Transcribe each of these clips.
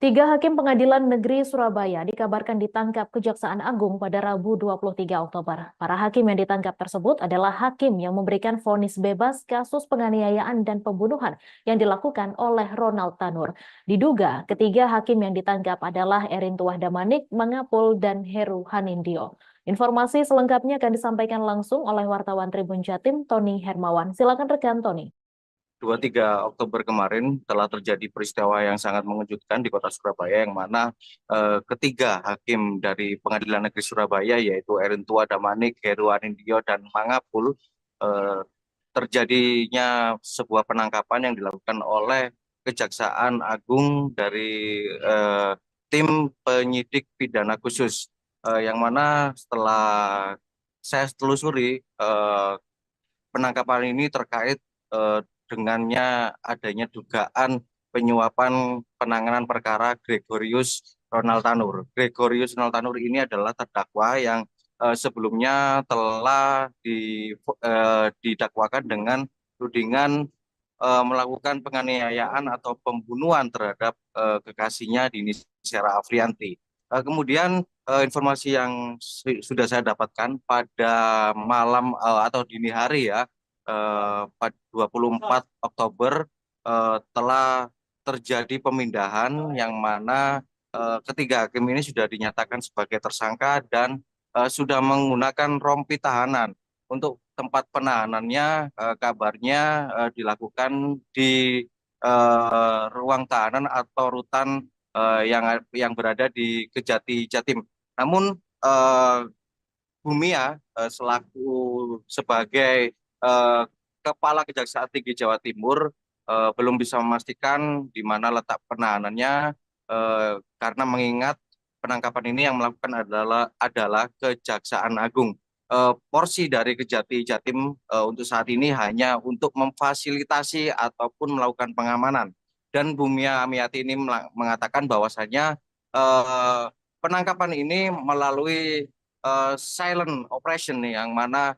Tiga hakim Pengadilan Negeri Surabaya dikabarkan ditangkap Kejaksaan Agung pada Rabu 23 Oktober. Para hakim yang ditangkap tersebut adalah hakim yang memberikan vonis bebas kasus penganiayaan dan pembunuhan yang dilakukan oleh Ronald Tanur. Diduga ketiga hakim yang ditangkap adalah Erin Tuah Damanik, Mangapul, dan Heru Hanindyo. Informasi selengkapnya akan disampaikan langsung oleh wartawan Tribun Jatim, Tony Hermawan. Silakan rekan Tony. 23 Oktober kemarin telah terjadi peristiwa yang sangat mengejutkan di kota Surabaya yang mana ketiga hakim dari Pengadilan Negeri Surabaya yaitu Erin Tua Damanik, Heru Anindyo, dan Mangapul terjadinya sebuah penangkapan yang dilakukan oleh Kejaksaan Agung dari tim penyidik pidana khusus yang mana setelah saya telusuri penangkapan ini terkait dengannya adanya dugaan penyuapan penanganan perkara Gregorius Ronald Tanur. Gregorius Ronald Tanur ini adalah terdakwa yang sebelumnya telah didakwakan dengan tudingan melakukan penganiayaan atau pembunuhan terhadap kekasihnya Dini Sera Afrianti. Kemudian informasi yang sudah saya dapatkan pada malam atau dini hari ya, pada 24 Oktober telah terjadi pemindahan yang mana ketiga hakim ini sudah dinyatakan sebagai tersangka dan sudah menggunakan rompi tahanan. Untuk tempat penahanannya kabarnya dilakukan di ruang tahanan atau rutan yang berada di Kejati Jatim. Namun Bumia selaku sebagai Kepala Kejaksaan Tinggi Jawa Timur belum bisa memastikan di mana letak penahanannya karena mengingat penangkapan ini yang melakukan adalah Kejaksaan Agung. Porsi dari Kejati Jatim untuk saat ini hanya untuk memfasilitasi ataupun melakukan pengamanan. Dan Bumia Amiati ini mengatakan bahwasanya eh, penangkapan ini melalui silent operation nih, yang mana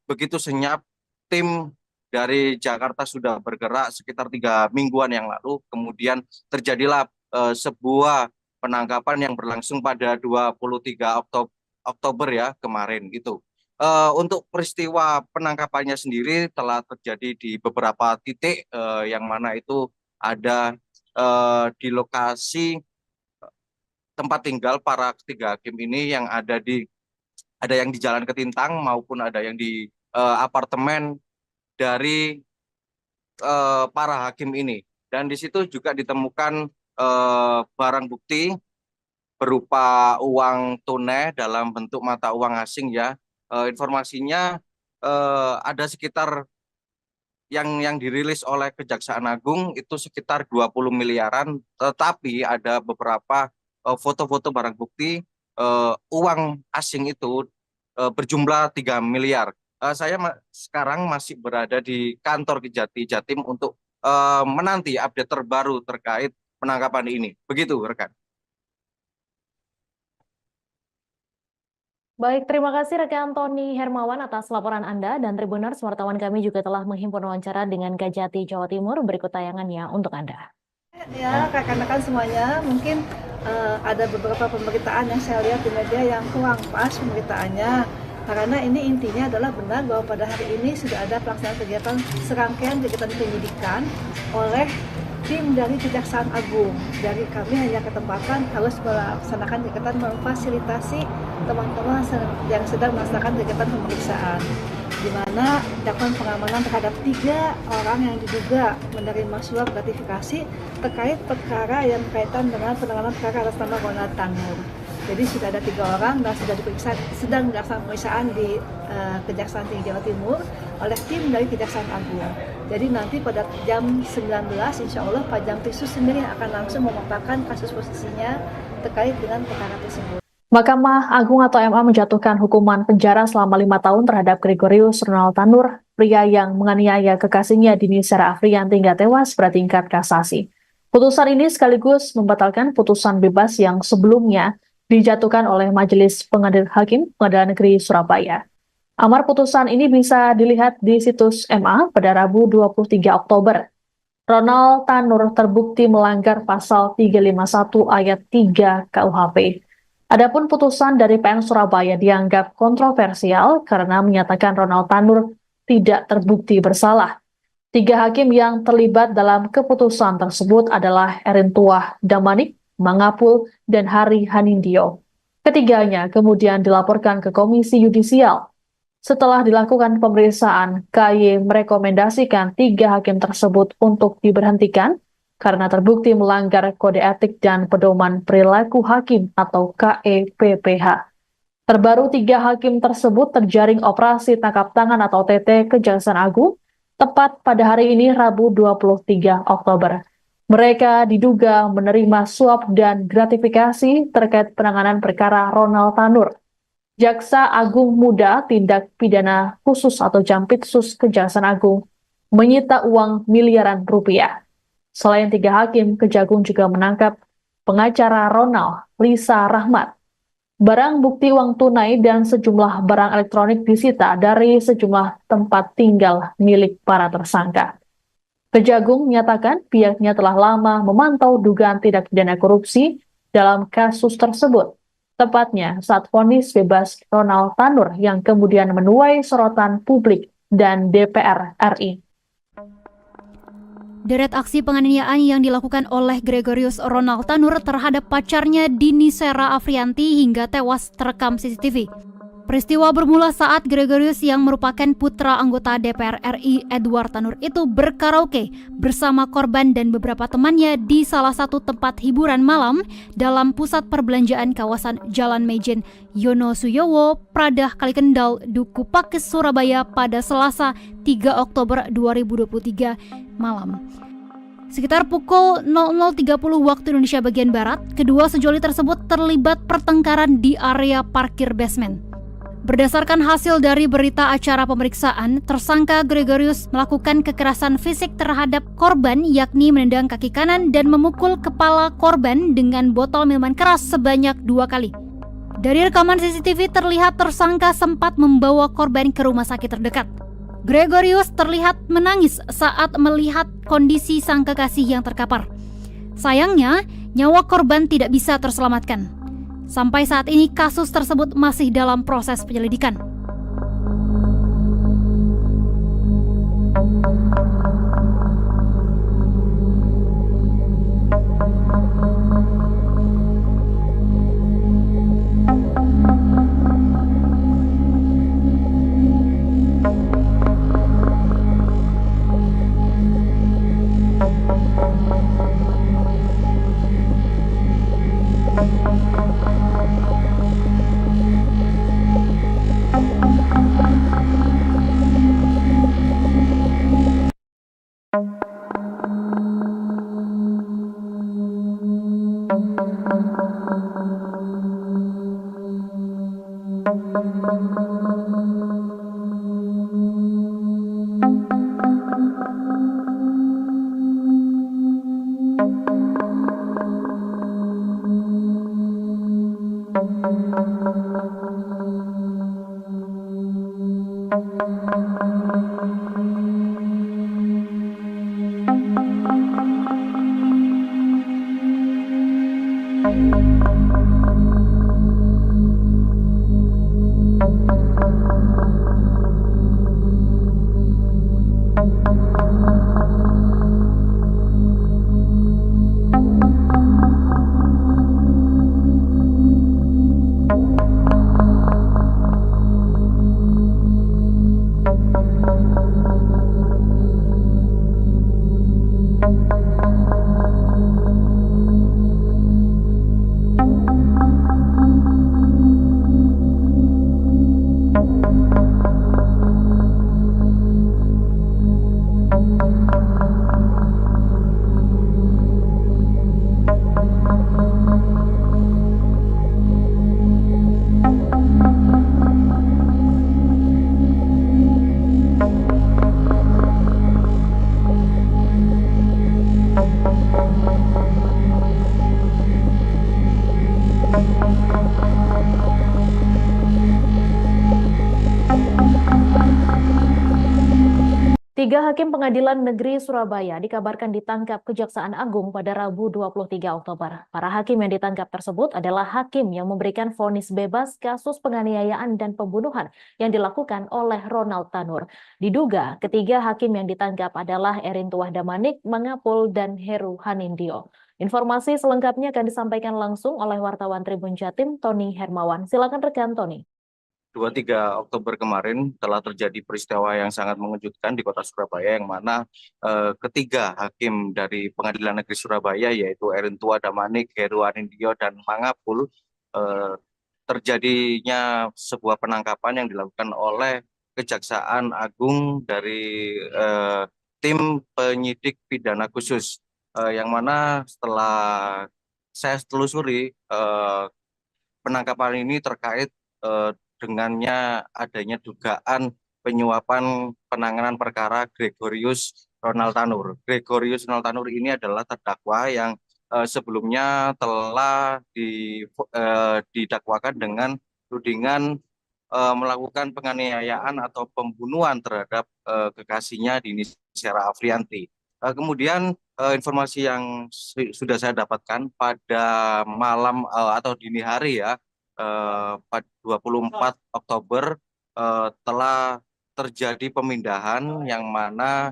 begitu senyap tim dari Jakarta sudah bergerak sekitar 3 mingguan yang lalu, kemudian terjadilah sebuah penangkapan yang berlangsung pada 23 Oktober ya kemarin gitu. Untuk peristiwa penangkapannya sendiri telah terjadi di beberapa titik yang mana itu ada di lokasi tempat tinggal para ketiga hakim ini yang ada yang di Jalan Ketintang maupun ada yang di apartemen dari para hakim ini. Dan di situ juga ditemukan barang bukti berupa uang tunai dalam bentuk mata uang asing ya. Informasinya ada sekitar yang dirilis oleh Kejaksaan Agung itu sekitar 20 miliaran, tetapi ada beberapa foto-foto barang bukti uang asing itu berjumlah 3 miliar. Saya sekarang masih berada di kantor Kejati Jatim untuk menanti update terbaru terkait penangkapan ini. Begitu, rekan. Baik, terima kasih rekan Tony Hermawan atas laporan Anda dan Tribuners, wartawan kami juga telah menghimpun wawancara dengan Kejati Jawa Timur. Berikut tayangannya untuk Anda. Ya, rekan-rekan semuanya, mungkin ada beberapa pemberitaan yang saya lihat di media yang kurang pas pemberitaannya. Karena ini intinya adalah benar bahwa pada hari ini sudah ada pelaksanaan kegiatan serangkaian kegiatan penyidikan oleh tim dari Kejaksaan Agung. Dari kami hanya ketempatan harus melaksanakan kegiatan memfasilitasi teman-teman yang sedang melaksanakan kegiatan pemeriksaan, di mana dilakukan pengamanan terhadap 3 orang yang diduga menerima suap gratifikasi terkait perkara yang berkaitan dengan penanganan perkara atas nama Ronald Tanur. Jadi sudah ada 3 orang dan sudah diperiksa, sedang dilaksanakan pemeriksaan di Kejaksaan Tinggi Jawa Timur oleh tim dari Kejaksaan Agung. Jadi nanti pada jam 19 insya Allah Pak Jampitsus sendiri akan langsung memaparkan kasus posisinya terkait dengan perkara tersebut. Mahkamah Agung atau MA menjatuhkan hukuman penjara selama 5 tahun terhadap Gregorius Ronald Tanur, pria yang menganiaya kekasihnya Dini Sera Afrianti hingga tewas pada tingkat kasasi. Putusan ini sekaligus membatalkan putusan bebas yang sebelumnya dijatuhkan oleh Majelis Hakim Pengadilan Negeri Surabaya. Amar putusan ini bisa dilihat di situs MA pada Rabu 23 Oktober. Ronald Tanur terbukti melanggar pasal 351 ayat 3 KUHP. Adapun putusan dari PN Surabaya dianggap kontroversial karena menyatakan Ronald Tanur tidak terbukti bersalah. 3 hakim yang terlibat dalam keputusan tersebut adalah Erin Tuah Damanik, Mangapul, dan Hari Hanindyo. Ketiganya kemudian dilaporkan ke Komisi Yudisial. Setelah dilakukan pemeriksaan, KY merekomendasikan 3 hakim tersebut untuk diberhentikan karena terbukti melanggar Kode Etik dan Pedoman Perilaku Hakim atau KEPPH. Terbaru 3 hakim tersebut terjaring operasi tangkap tangan atau OTT Kejaksaan Agung tepat pada hari ini Rabu 23 Oktober. Mereka diduga menerima suap dan gratifikasi terkait penanganan perkara Ronald Tanur. Jaksa Agung Muda Tindak Pidana Khusus atau Jampitsus Kejaksaan Agung menyita uang miliaran rupiah. Selain 3 hakim, Kejagung juga menangkap pengacara Ronald, Lisa Rahmat. Barang bukti uang tunai dan sejumlah barang elektronik disita dari sejumlah tempat tinggal milik para tersangka. Kejagung menyatakan pihaknya telah lama memantau dugaan tindak pidana korupsi dalam kasus tersebut. Tepatnya saat vonis bebas Ronald Tanur yang kemudian menuai sorotan publik dan DPR RI. Deret aksi penganiayaan yang dilakukan oleh Gregorius Ronald Tanur terhadap pacarnya Dini Sera Afrianti hingga tewas terekam CCTV. Peristiwa bermula saat Gregorius yang merupakan putra anggota DPR RI Edward Tanur itu berkaraoke bersama korban dan beberapa temannya di salah satu tempat hiburan malam dalam pusat perbelanjaan kawasan Jalan Mejen Yono Suyowo, Pradah Kalikendal, Duku Pakis, Surabaya pada Selasa 3 Oktober 2023 malam. Sekitar pukul 00.30 waktu Indonesia bagian Barat, kedua sejoli tersebut terlibat pertengkaran di area parkir basement. Berdasarkan hasil dari berita acara pemeriksaan, tersangka Gregorius melakukan kekerasan fisik terhadap korban, yakni menendang kaki kanan dan memukul kepala korban dengan botol minuman keras sebanyak 2 kali. Dari rekaman CCTV terlihat tersangka sempat membawa korban ke rumah sakit terdekat. Gregorius terlihat menangis saat melihat kondisi sang kekasih yang terkapar. Sayangnya, nyawa korban tidak bisa terselamatkan. Sampai saat ini kasus tersebut masih dalam proses penyelidikan. Ketiga hakim Pengadilan Negeri Surabaya dikabarkan ditangkap Kejaksaan Agung pada Rabu 23 Oktober. Para hakim yang ditangkap tersebut adalah hakim yang memberikan vonis bebas kasus penganiayaan dan pembunuhan yang dilakukan oleh Ronald Tanur. Diduga ketiga hakim yang ditangkap adalah Erin Tuah Damanik, Mangapul, dan Heru Hanindyo. Informasi selengkapnya akan disampaikan langsung oleh wartawan Tribun Jatim, Tony Hermawan. Silakan rekan Tony. 23 Oktober kemarin telah terjadi peristiwa yang sangat mengejutkan di kota Surabaya, yang mana ketiga hakim dari Pengadilan Negeri Surabaya, yaitu Erin Tuah Damanik, Heru Hanindyo, dan Mangapul, terjadinya sebuah penangkapan yang dilakukan oleh Kejaksaan Agung dari tim penyidik pidana khusus, yang mana setelah saya telusuri, penangkapan ini terkait dengannya adanya dugaan penyuapan penanganan perkara Gregorius Ronald Tanur. Gregorius Ronald Tanur ini adalah terdakwa yang sebelumnya telah didakwakan dengan tudingan melakukan penganiayaan atau pembunuhan terhadap kekasihnya Dini Sera Afrianti. Kemudian informasi yang sudah saya dapatkan pada malam atau dini hari ya, pada 24 Oktober telah terjadi pemindahan, yang mana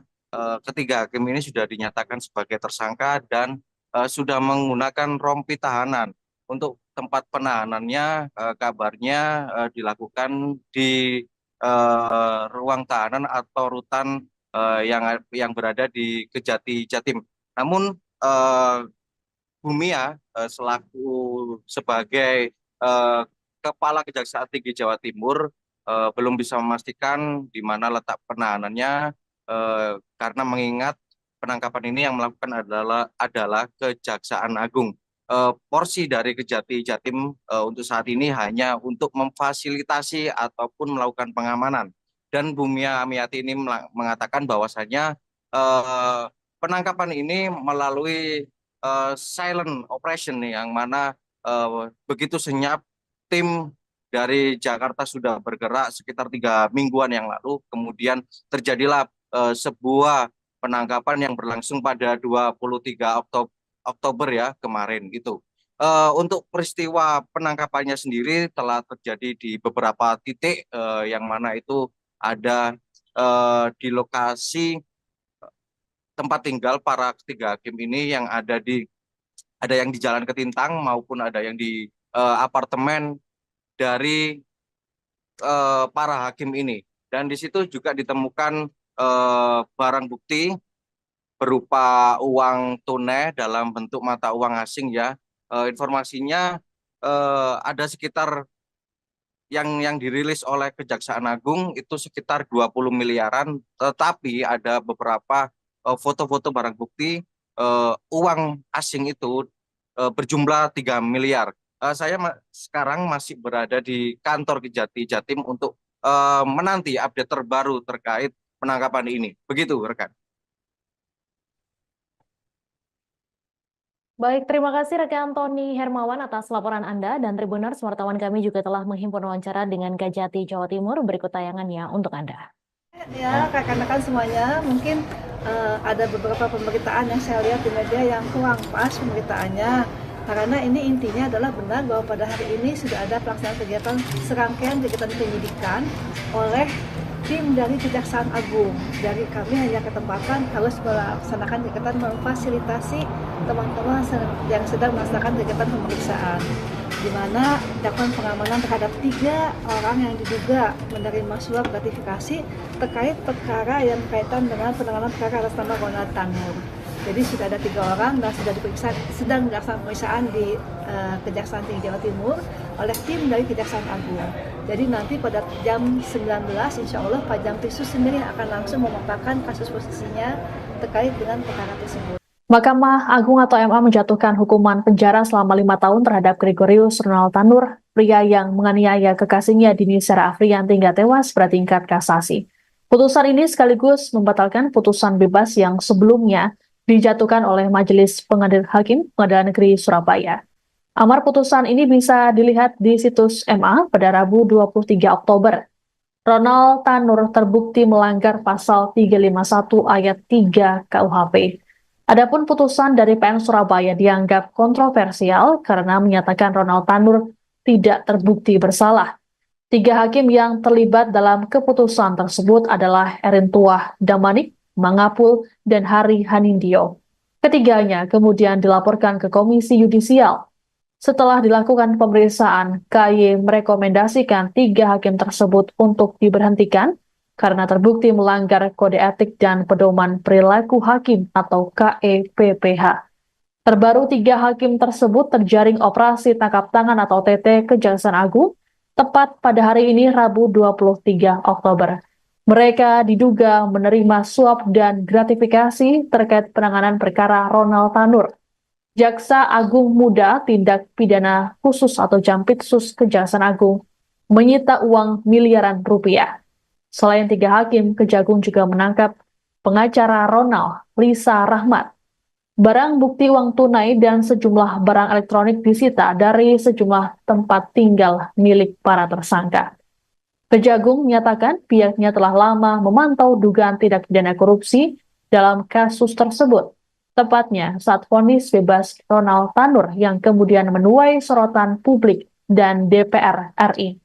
ketiga hakim ini sudah dinyatakan sebagai tersangka dan sudah menggunakan rompi tahanan. Untuk tempat penahanannya kabarnya dilakukan di ruang tahanan atau rutan yang berada di Kejati Jatim. Namun Bumia selaku sebagai Kepala Kejaksaan Tinggi Jawa Timur belum bisa memastikan di mana letak penahanannya, karena mengingat penangkapan ini yang melakukan adalah Kejaksaan Agung. Porsi dari Kejati Jatim untuk saat ini hanya untuk memfasilitasi ataupun melakukan pengamanan. Dan Bumia Amiati ini mengatakan bahwasanya penangkapan ini melalui silent operation, yang mana begitu senyap tim dari Jakarta sudah bergerak sekitar 3 mingguan yang lalu. Kemudian terjadilah sebuah penangkapan yang berlangsung pada 23 Oktober ya kemarin gitu. Untuk peristiwa penangkapannya sendiri telah terjadi di beberapa titik, yang mana itu ada di lokasi tempat tinggal para ketiga hakim ini, yang ada yang di Jalan Ketintang maupun ada yang di apartemen dari para hakim ini. Dan di situ juga ditemukan barang bukti berupa uang tunai dalam bentuk mata uang asing ya. Informasinya ada sekitar yang dirilis oleh Kejaksaan Agung itu sekitar 20 miliaran, tetapi ada beberapa foto-foto barang bukti uang asing itu berjumlah 3 miliar. Saya sekarang masih berada di kantor Kejati Jatim untuk menanti update terbaru terkait penangkapan ini. Begitu, rekan. Baik, terima kasih rekan Tony Hermawan atas laporan Anda, dan Tribuners, wartawan kami juga telah menghimpun wawancara dengan Kejati Jawa Timur. Berikut tayangannya untuk Anda. Ya, rekan-rekan semuanya, mungkin ada beberapa pemberitaan yang saya lihat di media yang kurang pas pemberitaannya. Karena ini intinya adalah benar bahwa pada hari ini sudah ada pelaksanaan kegiatan, serangkaian kegiatan penyidikan oleh tim dari Kejaksaan Agung. Dari kami hanya ketempatan harus melaksanakan kegiatan memfasilitasi teman-teman yang sedang melaksanakan kegiatan pemeriksaan, di mana dilakukan pengamanan terhadap 3 orang yang diduga menerima suap gratifikasi terkait perkara yang berkaitan dengan penanganan perkara atas nama Ronald Tanur. Jadi sudah ada 3 orang dan sudah sedang dilaksanakan pemeriksaan di Kejaksaan Tinggi Jawa Timur oleh tim dari Kejaksaan Agung. Jadi nanti pada jam 19 insya Allah Pak Jampitsus sendiri akan langsung memaparkan kasus posisinya terkait dengan perkara tersebut. Mahkamah Agung atau MA menjatuhkan hukuman penjara selama 5 tahun terhadap Gregorius Ronald Tanur, pria yang menganiaya kekasihnya Dini Sera Afrianti hingga tewas pada tingkat kasasi. Putusan ini sekaligus membatalkan putusan bebas yang sebelumnya dijatuhkan oleh Majelis Hakim Pengadilan Negeri Surabaya. Amar putusan ini bisa dilihat di situs MA pada Rabu 23 Oktober. Ronald Tanur terbukti melanggar pasal 351 ayat 3 KUHP. Adapun putusan dari PN Surabaya dianggap kontroversial karena menyatakan Ronald Tanur tidak terbukti bersalah. 3 hakim yang terlibat dalam keputusan tersebut adalah Erin Tuah Damanik, Mangapul, dan Hari Hanindyo. Ketiganya kemudian dilaporkan ke Komisi Yudisial. Setelah dilakukan pemeriksaan, KY merekomendasikan 3 hakim tersebut untuk diberhentikan karena terbukti melanggar Kode Etik dan Pedoman Perilaku Hakim atau KEPPH. Terbaru 3 hakim tersebut terjaring operasi tangkap tangan atau OTT Kejaksaan Agung tepat pada hari ini Rabu 23 Oktober. Mereka diduga menerima suap dan gratifikasi terkait penanganan perkara Ronald Tanur. Jaksa Agung Muda Tindak Pidana Khusus atau Jampitsus Kejaksaan Agung menyita uang miliaran rupiah. Selain 3 hakim, Kejagung juga menangkap pengacara Ronald, Lisa Rahmat. Barang bukti uang tunai dan sejumlah barang elektronik disita dari sejumlah tempat tinggal milik para tersangka. Kejagung menyatakan pihaknya telah lama memantau dugaan tindak pidana korupsi dalam kasus tersebut. Tepatnya saat vonis bebas Ronald Tanur yang kemudian menuai sorotan publik dan DPR RI.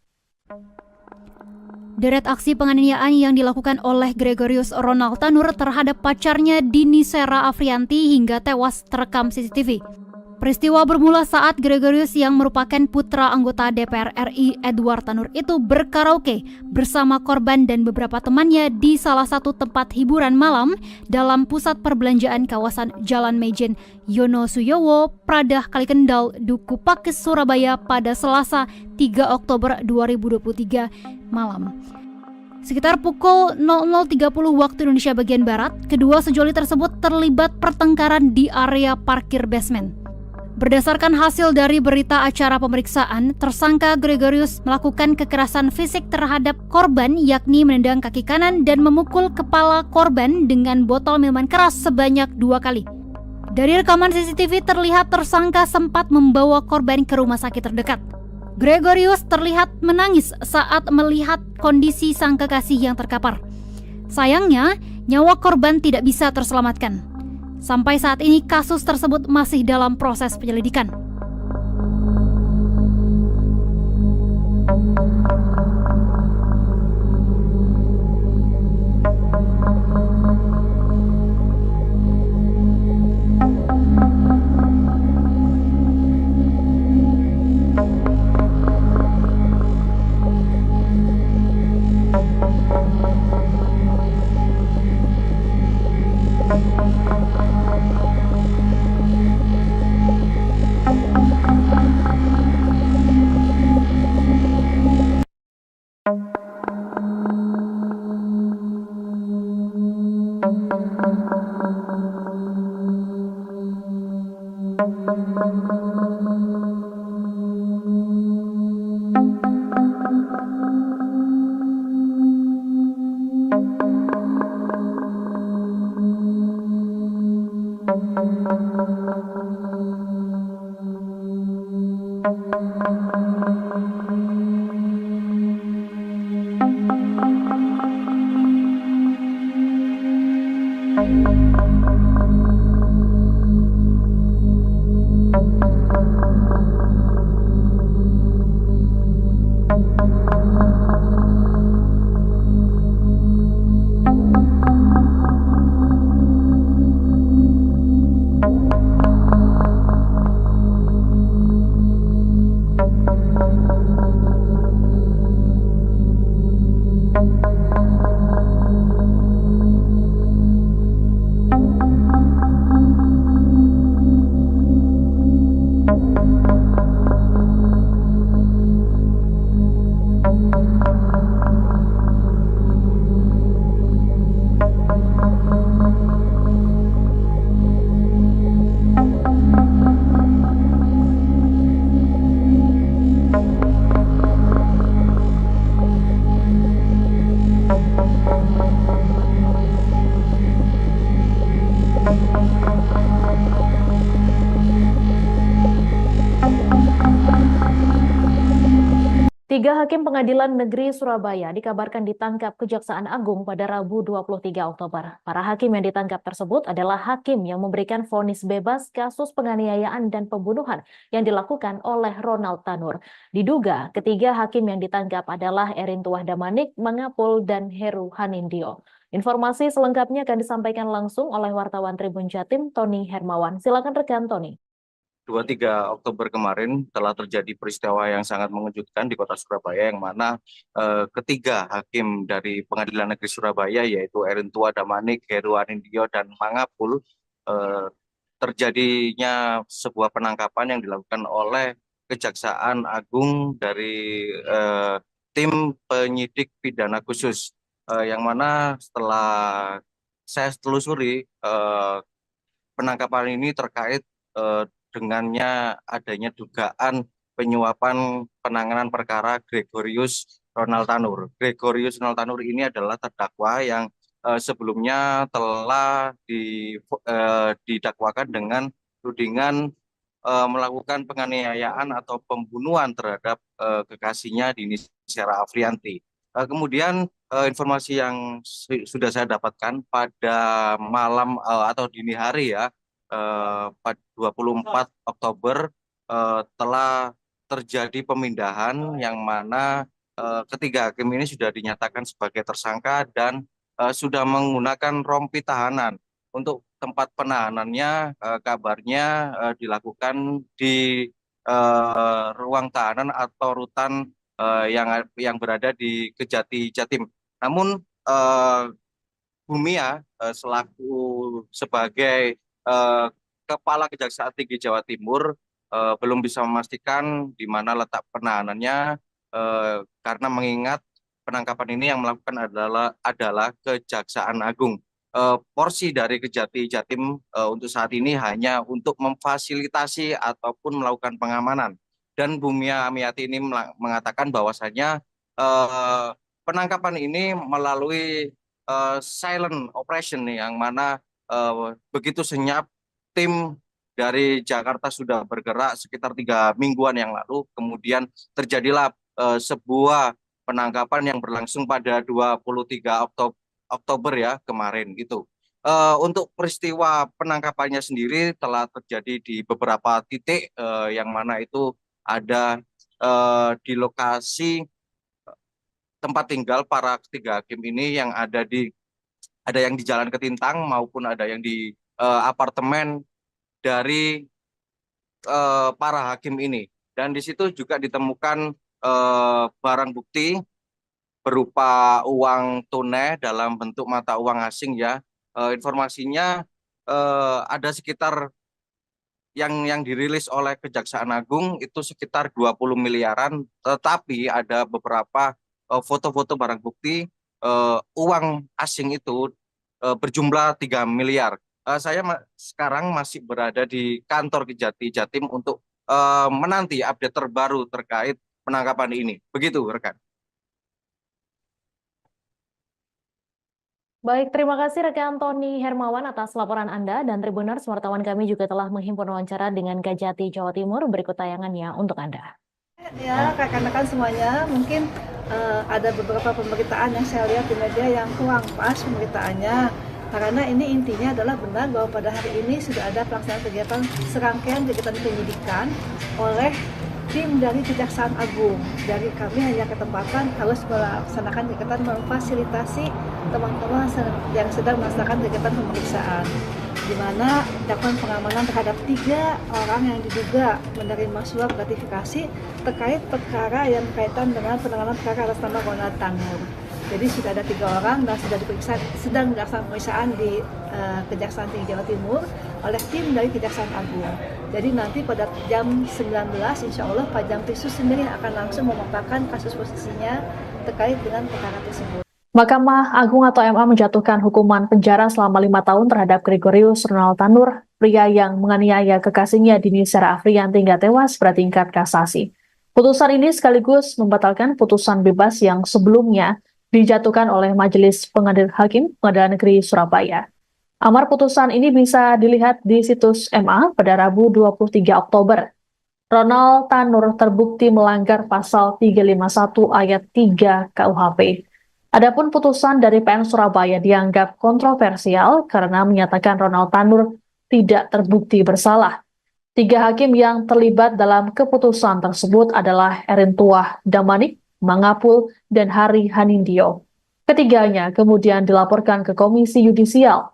Deret aksi penganiayaan yang dilakukan oleh Gregorius Ronald Tanur terhadap pacarnya Dini Sera Afrianti hingga tewas terekam CCTV. Peristiwa bermula saat Gregorius yang merupakan putra anggota DPR RI Edward Tanur itu berkaraoke bersama korban dan beberapa temannya di salah satu tempat hiburan malam dalam pusat perbelanjaan kawasan Jalan Mejen Yono Suyowo, Pradah Kalikendal, Duku Pakis, Surabaya pada Selasa 3 Oktober 2023 malam. Sekitar pukul 00.30 waktu Indonesia bagian Barat, kedua sejoli tersebut terlibat pertengkaran di area parkir basement. Berdasarkan hasil dari berita acara pemeriksaan, tersangka Gregorius melakukan kekerasan fisik terhadap korban, yakni menendang kaki kanan dan memukul kepala korban dengan botol minuman keras sebanyak 2 kali. Dari rekaman CCTV terlihat tersangka sempat membawa korban ke rumah sakit terdekat. Gregorius terlihat menangis saat melihat kondisi sang kekasih yang terkapar. Sayangnya, nyawa korban tidak bisa terselamatkan. Sampai saat ini kasus tersebut masih dalam proses penyelidikan. Tiga hakim Pengadilan Negeri Surabaya dikabarkan ditangkap Kejaksaan Agung pada Rabu 23 Oktober. Para hakim yang ditangkap tersebut adalah hakim yang memberikan vonis bebas kasus penganiayaan dan pembunuhan yang dilakukan oleh Ronald Tanur. Diduga ketiga hakim yang ditangkap adalah Erintuah Damanik, Mangapul, dan Heru Hanindyo. Informasi selengkapnya akan disampaikan langsung oleh wartawan Tribun Jatim, Tony Hermawan. Silakan rekan Tony. 23 Oktober kemarin telah terjadi peristiwa yang sangat mengejutkan di kota Surabaya, yang mana ketiga hakim dari Pengadilan Negeri Surabaya, yaitu Erintuah Damanik, Heru Hanindyo, dan Mangapul, terjadinya sebuah penangkapan yang dilakukan oleh Kejaksaan Agung dari tim penyidik pidana khusus, yang mana setelah saya telusuri, penangkapan ini terkait dengannya adanya dugaan penyuapan penanganan perkara Gregorius Ronald Tanur. Gregorius Ronald Tanur ini adalah terdakwa yang sebelumnya telah didakwakan dengan tudingan melakukan penganiayaan atau pembunuhan terhadap kekasihnya Dini Sera Afrianti. Kemudian informasi yang sudah saya dapatkan pada malam atau dini hari ya, pada 24 Oktober telah terjadi pemindahan, yang mana ketiga hakim ini sudah dinyatakan sebagai tersangka dan sudah menggunakan rompi tahanan. Untuk tempat penahanannya kabarnya dilakukan di ruang tahanan atau rutan yang berada di Kejati Jatim. Namun Bumia selaku sebagai Kepala Kejaksaan Tinggi Jawa Timur belum bisa memastikan di mana letak penahanannya, karena mengingat penangkapan ini yang melakukan adalah Kejaksaan Agung. Porsi dari Kejati Jatim untuk saat ini hanya untuk memfasilitasi ataupun melakukan pengamanan. Dan Bumia Amiati ini mengatakan bahwasanya penangkapan ini melalui silent operation, yang mana begitu senyap tim dari Jakarta sudah bergerak sekitar 3 mingguan yang lalu. Kemudian terjadilah sebuah penangkapan yang berlangsung pada 23 Oktober ya kemarin gitu. Untuk peristiwa penangkapannya sendiri telah terjadi di beberapa titik, yang mana itu ada di lokasi tempat tinggal para ketiga hakim ini, yang ada yang di Jalan Ketintang maupun ada yang di apartemen dari para hakim ini. Dan di situ juga ditemukan barang bukti berupa uang tunai dalam bentuk mata uang asing ya. Informasinya ada sekitar yang dirilis oleh Kejaksaan Agung itu sekitar 20 miliaran, tetapi ada beberapa foto-foto barang bukti uang asing itu berjumlah 3 miliar. Saya sekarang masih berada di kantor Kejati Jatim untuk menanti update terbaru terkait penangkapan ini. Begitu, rekan. Baik, terima kasih rekan Tony Hermawan atas laporan Anda, dan Tribuners, wartawan kami juga telah menghimpun wawancara dengan Kejati Jawa Timur. Berikut tayangannya untuk Anda. Ya, rekan-rekan semuanya, mungkin ada beberapa pemberitaan yang saya lihat di media yang kurang pas pemberitaannya. Karena ini intinya adalah benar bahwa pada hari ini sudah ada pelaksanaan kegiatan serangkaian kegiatan penyidikan oleh tim dari Kejaksaan Agung. Dari kami hanya ketempatan harus melaksanakan kegiatan memfasilitasi teman-teman yang sedang melaksanakan kegiatan pemeriksaan, di mana dilakukan pengamanan terhadap 3 orang yang diduga menerima suap gratifikasi terkait perkara yang berkaitan dengan penanganan perkara atas nama Ronald Tanur. Jadi sudah ada 3 orang dan sudah sedang dilaksanakan pemeriksaan di Kejaksaan Tinggi Jawa Timur oleh tim dari Kejaksaan Agung. Jadi nanti pada jam 19 insya Allah Pak Jampitsus sendiri akan langsung memaparkan kasus posisinya terkait dengan perkara tersebut. Mahkamah Agung atau MA menjatuhkan hukuman penjara selama 5 tahun terhadap Gregorius Ronald Tanur, pria yang menganiaya kekasihnya Dini Sera Afrianti hingga tewas pada tingkat kasasi. Putusan ini sekaligus membatalkan putusan bebas yang sebelumnya dijatuhkan oleh Majelis Hakim Pengadilan Negeri Surabaya. Amar putusan ini bisa dilihat di situs MA pada Rabu 23 Oktober. Ronald Tanur terbukti melanggar pasal 351 ayat 3 KUHP. Adapun putusan dari PN Surabaya dianggap kontroversial karena menyatakan Ronald Tanur tidak terbukti bersalah. 3 hakim yang terlibat dalam keputusan tersebut adalah Erin Tuah Damanik, Mangapul, dan Hari Hanindyo. Ketiganya kemudian dilaporkan ke Komisi Yudisial.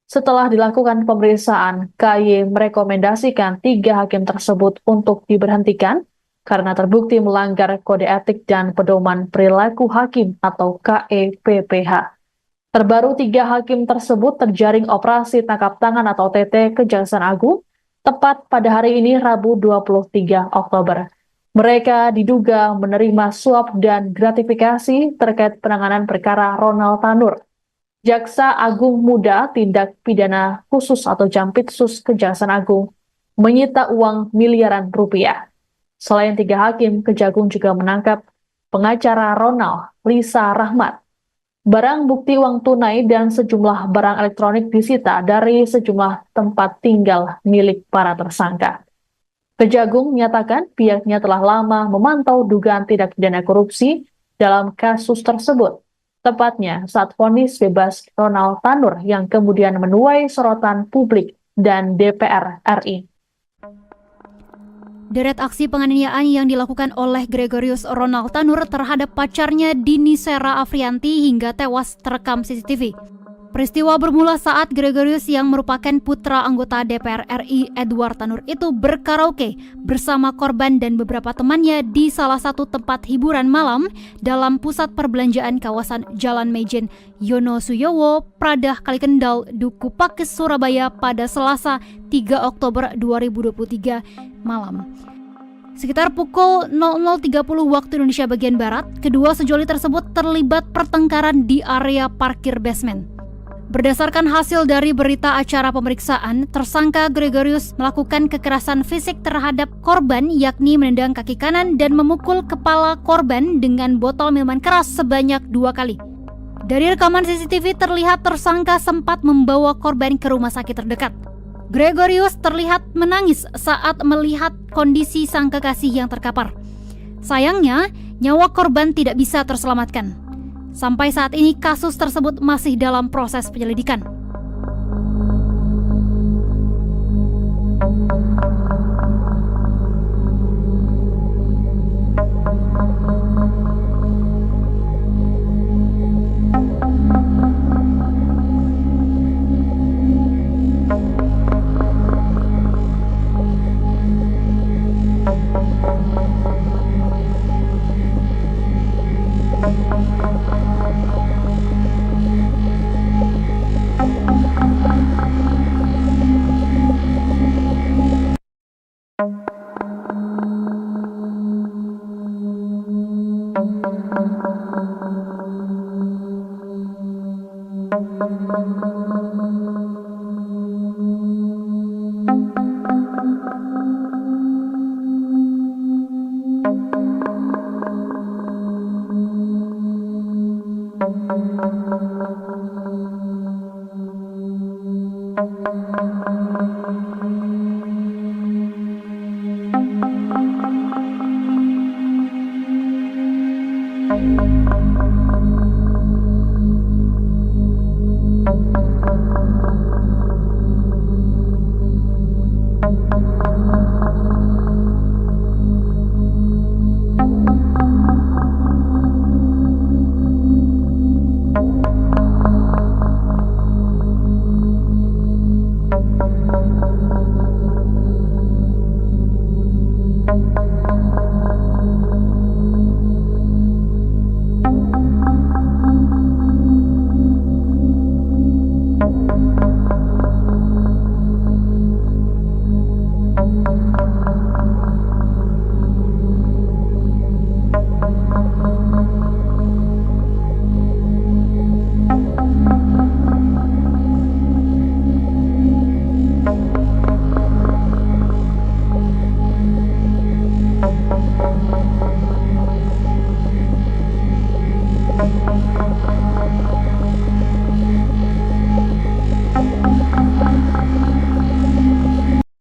Setelah dilakukan pemeriksaan, KY merekomendasikan 3 hakim tersebut untuk diberhentikan karena terbukti melanggar Kode Etik dan Pedoman Perilaku Hakim atau KEPPH. Terbaru 3 hakim tersebut terjaring operasi tangkap tangan atau OTT Kejaksaan Agung tepat pada hari ini Rabu 23 Oktober. Mereka diduga menerima suap dan gratifikasi terkait penanganan perkara Ronald Tanur. Jaksa Agung Muda Tindak Pidana Khusus atau Jampitsus Kejaksaan Agung menyita uang miliaran rupiah. Selain 3 hakim, Kejagung juga menangkap pengacara Ronald, Lisa Rahmat. Barang bukti uang tunai dan sejumlah barang elektronik disita dari sejumlah tempat tinggal milik para tersangka. Kejagung menyatakan pihaknya telah lama memantau dugaan tindak pidana korupsi dalam kasus tersebut. Tepatnya saat vonis bebas Ronald Tanur yang kemudian menuai sorotan publik dan DPR RI. Deret aksi penganiayaan yang dilakukan oleh Gregorius Ronald Tanur terhadap pacarnya Dini Sera Afrianti hingga tewas terekam CCTV. Peristiwa bermula saat Gregorius yang merupakan putra anggota DPR RI Edward Tanur itu berkaraoke bersama korban dan beberapa temannya di salah satu tempat hiburan malam dalam pusat perbelanjaan kawasan Jalan Mejen Yono Suyowo, Pradah Kalikendal, Duku Pakis, Surabaya pada Selasa 3 Oktober 2023 malam. Sekitar pukul 00.30 waktu Indonesia bagian Barat, kedua sejoli tersebut terlibat pertengkaran di area parkir basement. Berdasarkan hasil dari berita acara pemeriksaan, tersangka Gregorius melakukan kekerasan fisik terhadap korban, yakni menendang kaki kanan dan memukul kepala korban dengan botol minuman keras sebanyak 2 kali. Dari rekaman CCTV terlihat tersangka sempat membawa korban ke rumah sakit terdekat. Gregorius terlihat menangis saat melihat kondisi sang kekasih yang terkapar. Sayangnya, nyawa korban tidak bisa terselamatkan. Sampai saat ini kasus tersebut masih dalam proses penyelidikan.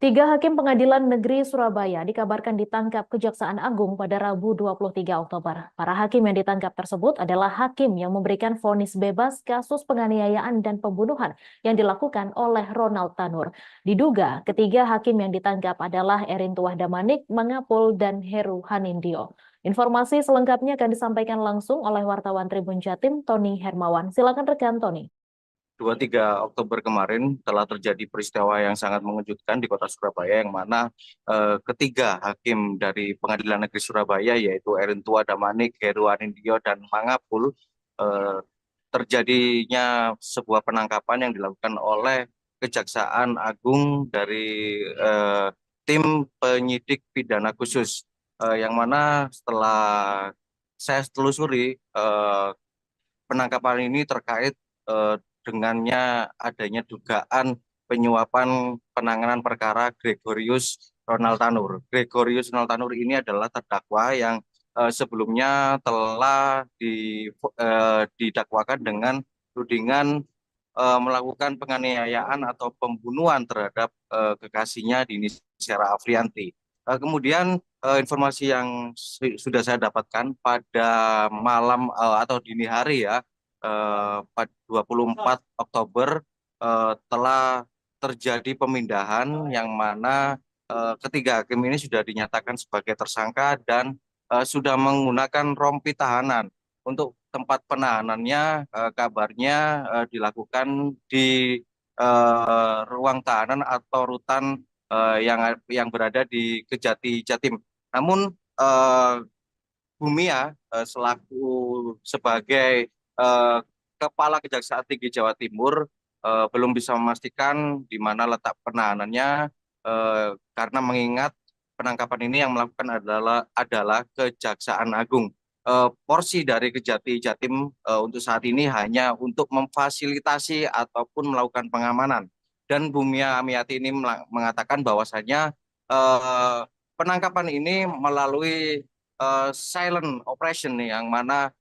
Tiga hakim Pengadilan Negeri Surabaya dikabarkan ditangkap Kejaksaan Agung pada Rabu 23 Oktober. Para hakim yang ditangkap tersebut adalah hakim yang memberikan vonis bebas kasus penganiayaan dan pembunuhan yang dilakukan oleh Ronald Tanur. Diduga ketiga hakim yang ditangkap adalah Erintuah Damanik, Mangapul, dan Heru Hanindyo. Informasi selengkapnya akan disampaikan langsung oleh wartawan Tribun Jatim, Tony Hermawan. Silakan rekan Tony. 23 Oktober kemarin telah terjadi peristiwa yang sangat mengejutkan di kota Surabaya, yang mana ketiga hakim dari Pengadilan Negeri Surabaya, yaitu Erintuah Damanik, Heru Hanindyo, dan Mangapul, terjadinya sebuah penangkapan yang dilakukan oleh Kejaksaan Agung dari tim penyidik pidana khusus, yang mana setelah saya telusuri, penangkapan ini terkait dengannya adanya dugaan penyuapan penanganan perkara Gregorius Ronald Tanur. Gregorius Ronald Tanur ini adalah terdakwa yang sebelumnya telah didakwakan dengan tudingan melakukan penganiayaan atau pembunuhan terhadap kekasihnya Dini Sera Afrianti. Kemudian informasi yang sudah saya dapatkan pada malam atau dini hari ya, pada 24 Oktober telah terjadi pemindahan, yang mana ketiga hakim ini sudah dinyatakan sebagai tersangka dan sudah menggunakan rompi tahanan. Untuk tempat penahanannya kabarnya dilakukan di ruang tahanan atau rutan yang berada di Kejati Jatim. Namun Bumia selaku sebagai Kepala Kejaksaan Tinggi Jawa Timur belum bisa memastikan di mana letak penahanannya, karena mengingat penangkapan ini yang melakukan adalah Kejaksaan Agung. Porsi dari Kejati Jatim untuk saat ini hanya untuk memfasilitasi ataupun melakukan pengamanan. Dan Bumia Amiati ini mengatakan bahwasanya penangkapan ini melalui silent operation, yang mana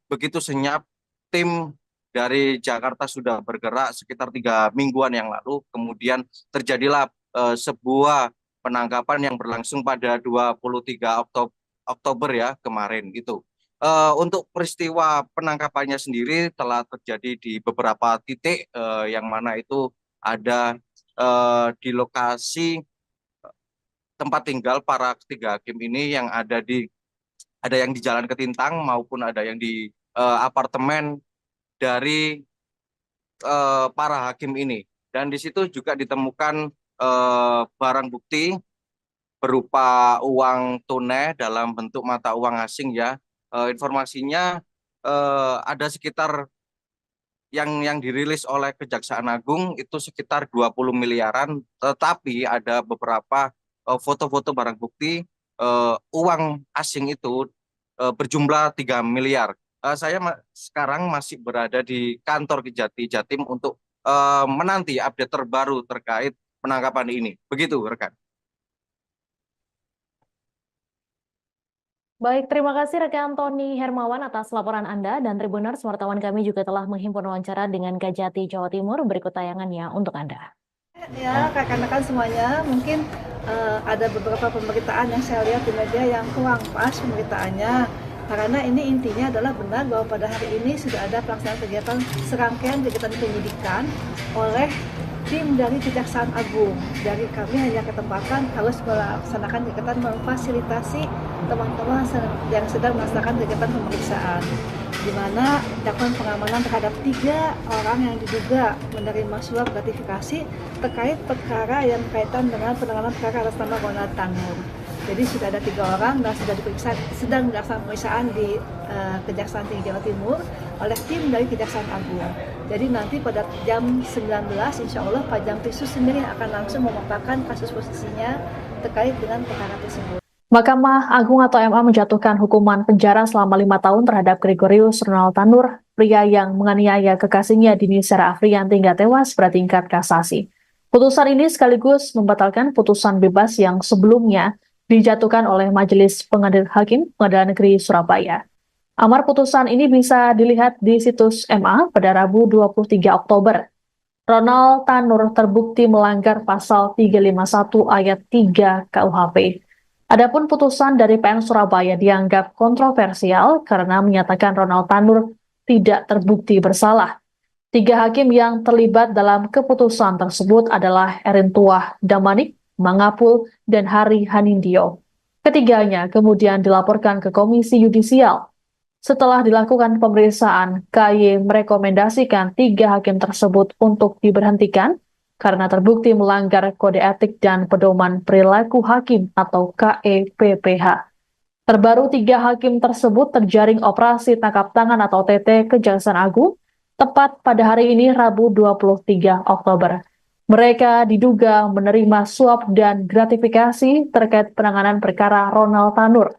begitu senyap tim dari Jakarta sudah bergerak sekitar 3 mingguan yang lalu. Kemudian terjadilah sebuah penangkapan yang berlangsung pada 23 Oktober ya kemarin gitu. Untuk peristiwa penangkapannya sendiri telah terjadi di beberapa titik, yang mana itu ada di lokasi tempat tinggal para ketiga hakim ini, yang ada yang di Jalan Ketintang maupun ada yang di apartemen dari para hakim ini. Dan di situ juga ditemukan barang bukti berupa uang tunai dalam bentuk mata uang asing ya. Informasinya ada sekitar yang dirilis oleh Kejaksaan Agung itu sekitar 20 miliaran, tetapi ada beberapa foto-foto barang bukti uang asing itu berjumlah 3 miliar. Saya sekarang masih berada di kantor Kejati Jatim untuk menanti update terbaru terkait penangkapan ini. Begitu, rekan. Baik, terima kasih rekan Tony Hermawan atas laporan Anda, dan Tribuners, wartawan kami juga telah menghimpun wawancara dengan Kejati Jawa Timur. Berikut tayangannya untuk Anda. Ya, rekan-rekan semuanya, mungkin ada beberapa pemberitaan yang saya lihat di media yang kurang pas pemberitaannya. Karena ini intinya adalah benar bahwa pada hari ini sudah ada pelaksanaan kegiatan serangkaian kegiatan penyidikan oleh tim dari Kejaksaan Agung. Dari kami hanya ketempatan harus melaksanakan kegiatan memfasilitasi teman-teman yang sedang melaksanakan kegiatan pemeriksaan, di mana dilakukan pengamanan terhadap 3 orang yang diduga menerima suap gratifikasi terkait perkara yang berkaitan dengan penanganan perkara atas nama Ronald Tanur. Jadi sudah ada 3 orang dan sudah sedang dilaksanakan pemeriksaan di Kejaksaan Tinggi Jawa Timur oleh tim dari Kejaksaan Agung. Jadi nanti pada jam 19 insya Allah Pak Jampitsus sendiri akan langsung memaparkan kasus posisinya terkait dengan perkara tersebut. Mahkamah Agung atau MA menjatuhkan hukuman penjara selama 5 tahun terhadap Gregorius Ronald Tanur, pria yang menganiaya kekasihnya Dini Sera Afrianti hingga tewas pada tingkat kasasi. Putusan ini sekaligus membatalkan putusan bebas yang sebelumnya dijatuhkan oleh Majelis Hakim Pengadilan Negeri Surabaya. Amar putusan ini bisa dilihat di situs MA pada Rabu 23 Oktober. Ronald Tanur terbukti melanggar pasal 351 ayat 3 KUHP. Adapun putusan dari PN Surabaya dianggap kontroversial karena menyatakan Ronald Tanur tidak terbukti bersalah. 3 hakim yang terlibat dalam keputusan tersebut adalah Erin Tuah Damanik, Mangapul, dan Hari Hanindyo. Ketiganya kemudian dilaporkan ke Komisi Yudisial. Setelah dilakukan pemeriksaan, KY merekomendasikan 3 hakim tersebut untuk diberhentikan karena terbukti melanggar Kode Etik dan Pedoman Perilaku Hakim atau KEPPH. Terbaru 3 hakim tersebut terjaring operasi tangkap tangan atau OTT Kejaksaan Agung tepat pada hari ini Rabu 23 Oktober. Mereka diduga menerima suap dan gratifikasi terkait penanganan perkara Ronald Tanur.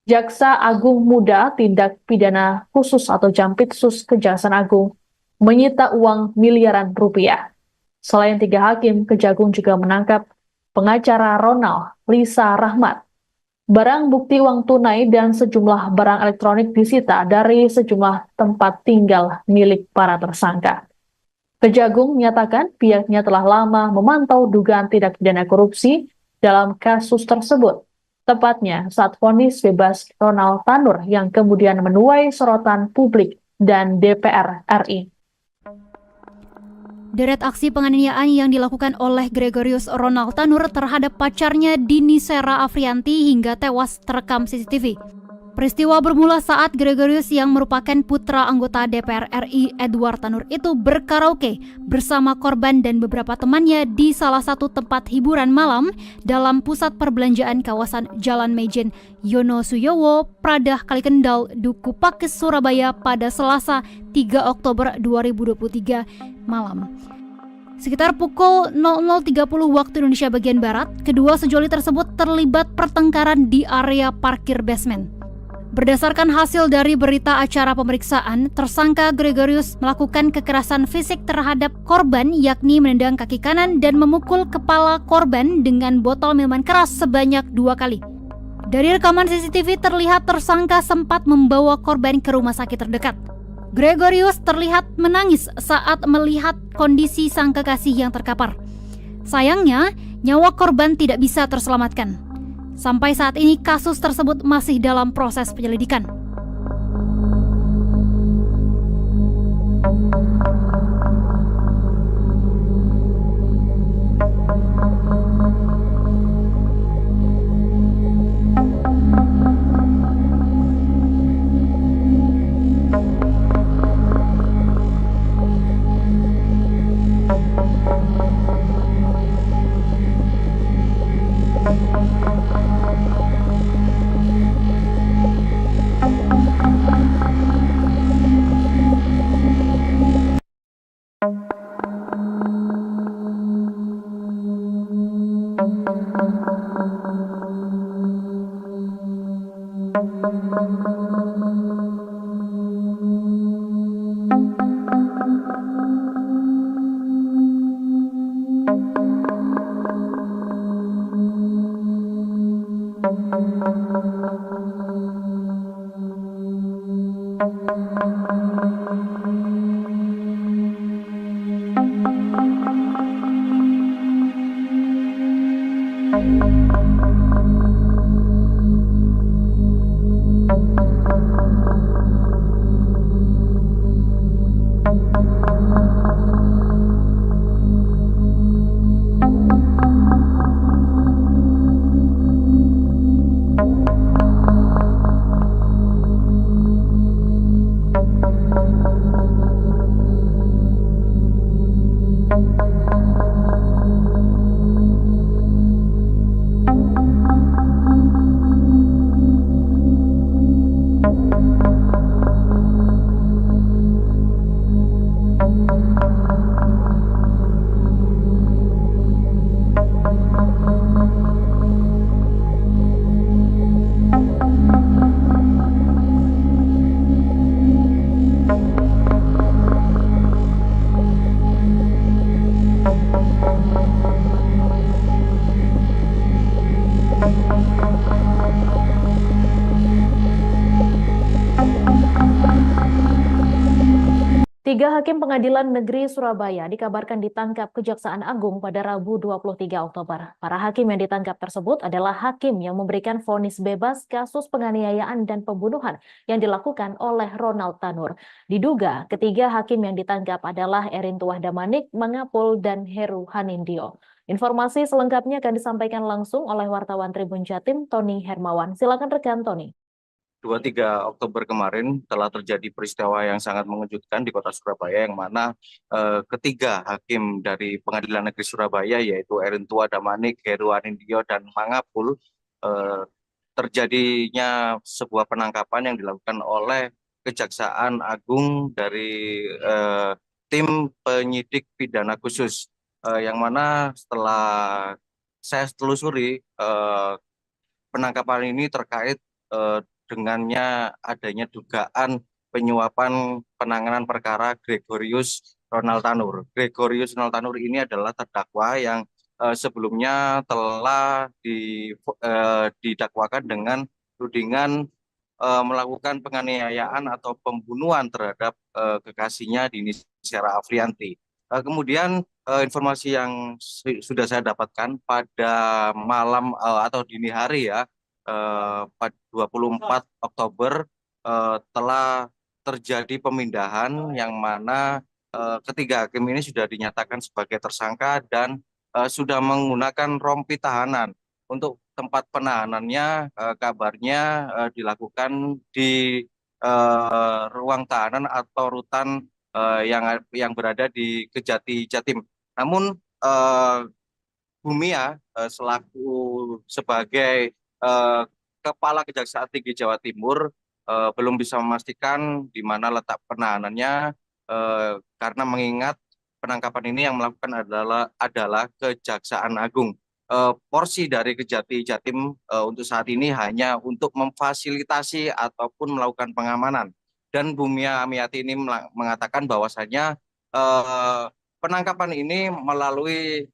Jaksa Agung Muda Tindak Pidana Khusus atau Jampitsus Kejaksaan Agung menyita uang miliaran rupiah. Selain 3 hakim, Kejagung juga menangkap pengacara Ronald, Lisa Rahmat. Barang bukti uang tunai dan sejumlah barang elektronik disita dari sejumlah tempat tinggal milik para tersangka. Kejagung menyatakan pihaknya telah lama memantau dugaan tindak pidana korupsi dalam kasus tersebut. Tepatnya saat vonis bebas Ronald Tanur yang kemudian menuai sorotan publik dan DPR RI. Deret aksi penganiayaan yang dilakukan oleh Gregorius Ronald Tanur terhadap pacarnya Dini Sera Afrianti hingga tewas terekam CCTV. Peristiwa bermula saat Gregorius yang merupakan putra anggota DPR RI Edward Tanur itu berkaraoke bersama korban dan beberapa temannya di salah satu tempat hiburan malam dalam pusat perbelanjaan kawasan Jalan Mejen Yonosuyowo, Pradah Kalikendal, Duku Pakis, Surabaya pada Selasa 3 Oktober 2023 malam. Sekitar pukul 00.30 waktu Indonesia bagian Barat, kedua sejoli tersebut terlibat pertengkaran di area parkir basement. Berdasarkan hasil dari berita acara pemeriksaan, tersangka Gregorius melakukan kekerasan fisik terhadap korban, yakni menendang kaki kanan dan memukul kepala korban dengan botol minuman keras sebanyak 2 kali. Dari rekaman CCTV terlihat tersangka sempat membawa korban ke rumah sakit terdekat. Gregorius terlihat menangis saat melihat kondisi sang kekasih yang terkapar. Sayangnya, nyawa korban tidak bisa terselamatkan. Sampai saat ini kasus tersebut masih dalam proses penyelidikan. Tiga hakim Pengadilan Negeri Surabaya dikabarkan ditangkap Kejaksaan Agung pada Rabu 23 Oktober. Para hakim yang ditangkap tersebut adalah hakim yang memberikan vonis bebas kasus penganiayaan dan pembunuhan yang dilakukan oleh Ronald Tanur. Diduga ketiga hakim yang ditangkap adalah Erintuah Damanik, Mangapul, dan Heru Hanindyo. Informasi selengkapnya akan disampaikan langsung oleh wartawan Tribun Jatim, Tony Hermawan. Silakan rekan Tony. 23 Oktober kemarin telah terjadi peristiwa yang sangat mengejutkan di kota Surabaya, yang mana ketiga hakim dari Pengadilan Negeri Surabaya, yaitu Erintuah Damanik, Heru Hanindyo, dan Mangapul, terjadinya sebuah penangkapan yang dilakukan oleh Kejaksaan Agung dari tim penyidik pidana khusus, yang mana setelah saya telusuri, penangkapan ini terkait dengannya adanya dugaan penyuapan penanganan perkara Gregorius Ronald Tanur. Gregorius Ronald Tanur ini adalah terdakwa yang sebelumnya telah didakwakan dengan tudingan melakukan penganiayaan atau pembunuhan terhadap kekasihnya Dini Sera Afrianti. Kemudian informasi yang sudah saya dapatkan pada malam atau dini hari ya, pada 24 Oktober telah terjadi pemindahan, yang mana ketiga hakim ini sudah dinyatakan sebagai tersangka dan sudah menggunakan rompi tahanan. Untuk tempat penahanannya kabarnya dilakukan di ruang tahanan atau rutan yang berada di Kejati Jatim. Namun Bumia selaku sebagai Kepala Kejaksaan Tinggi Jawa Timur belum bisa memastikan di mana letak penahanannya, karena mengingat penangkapan ini yang melakukan adalah Kejaksaan Agung. Porsi dari Kejati Jatim untuk saat ini hanya untuk memfasilitasi ataupun melakukan pengamanan. Dan Bumia Amiati ini mengatakan bahwasanya penangkapan ini melalui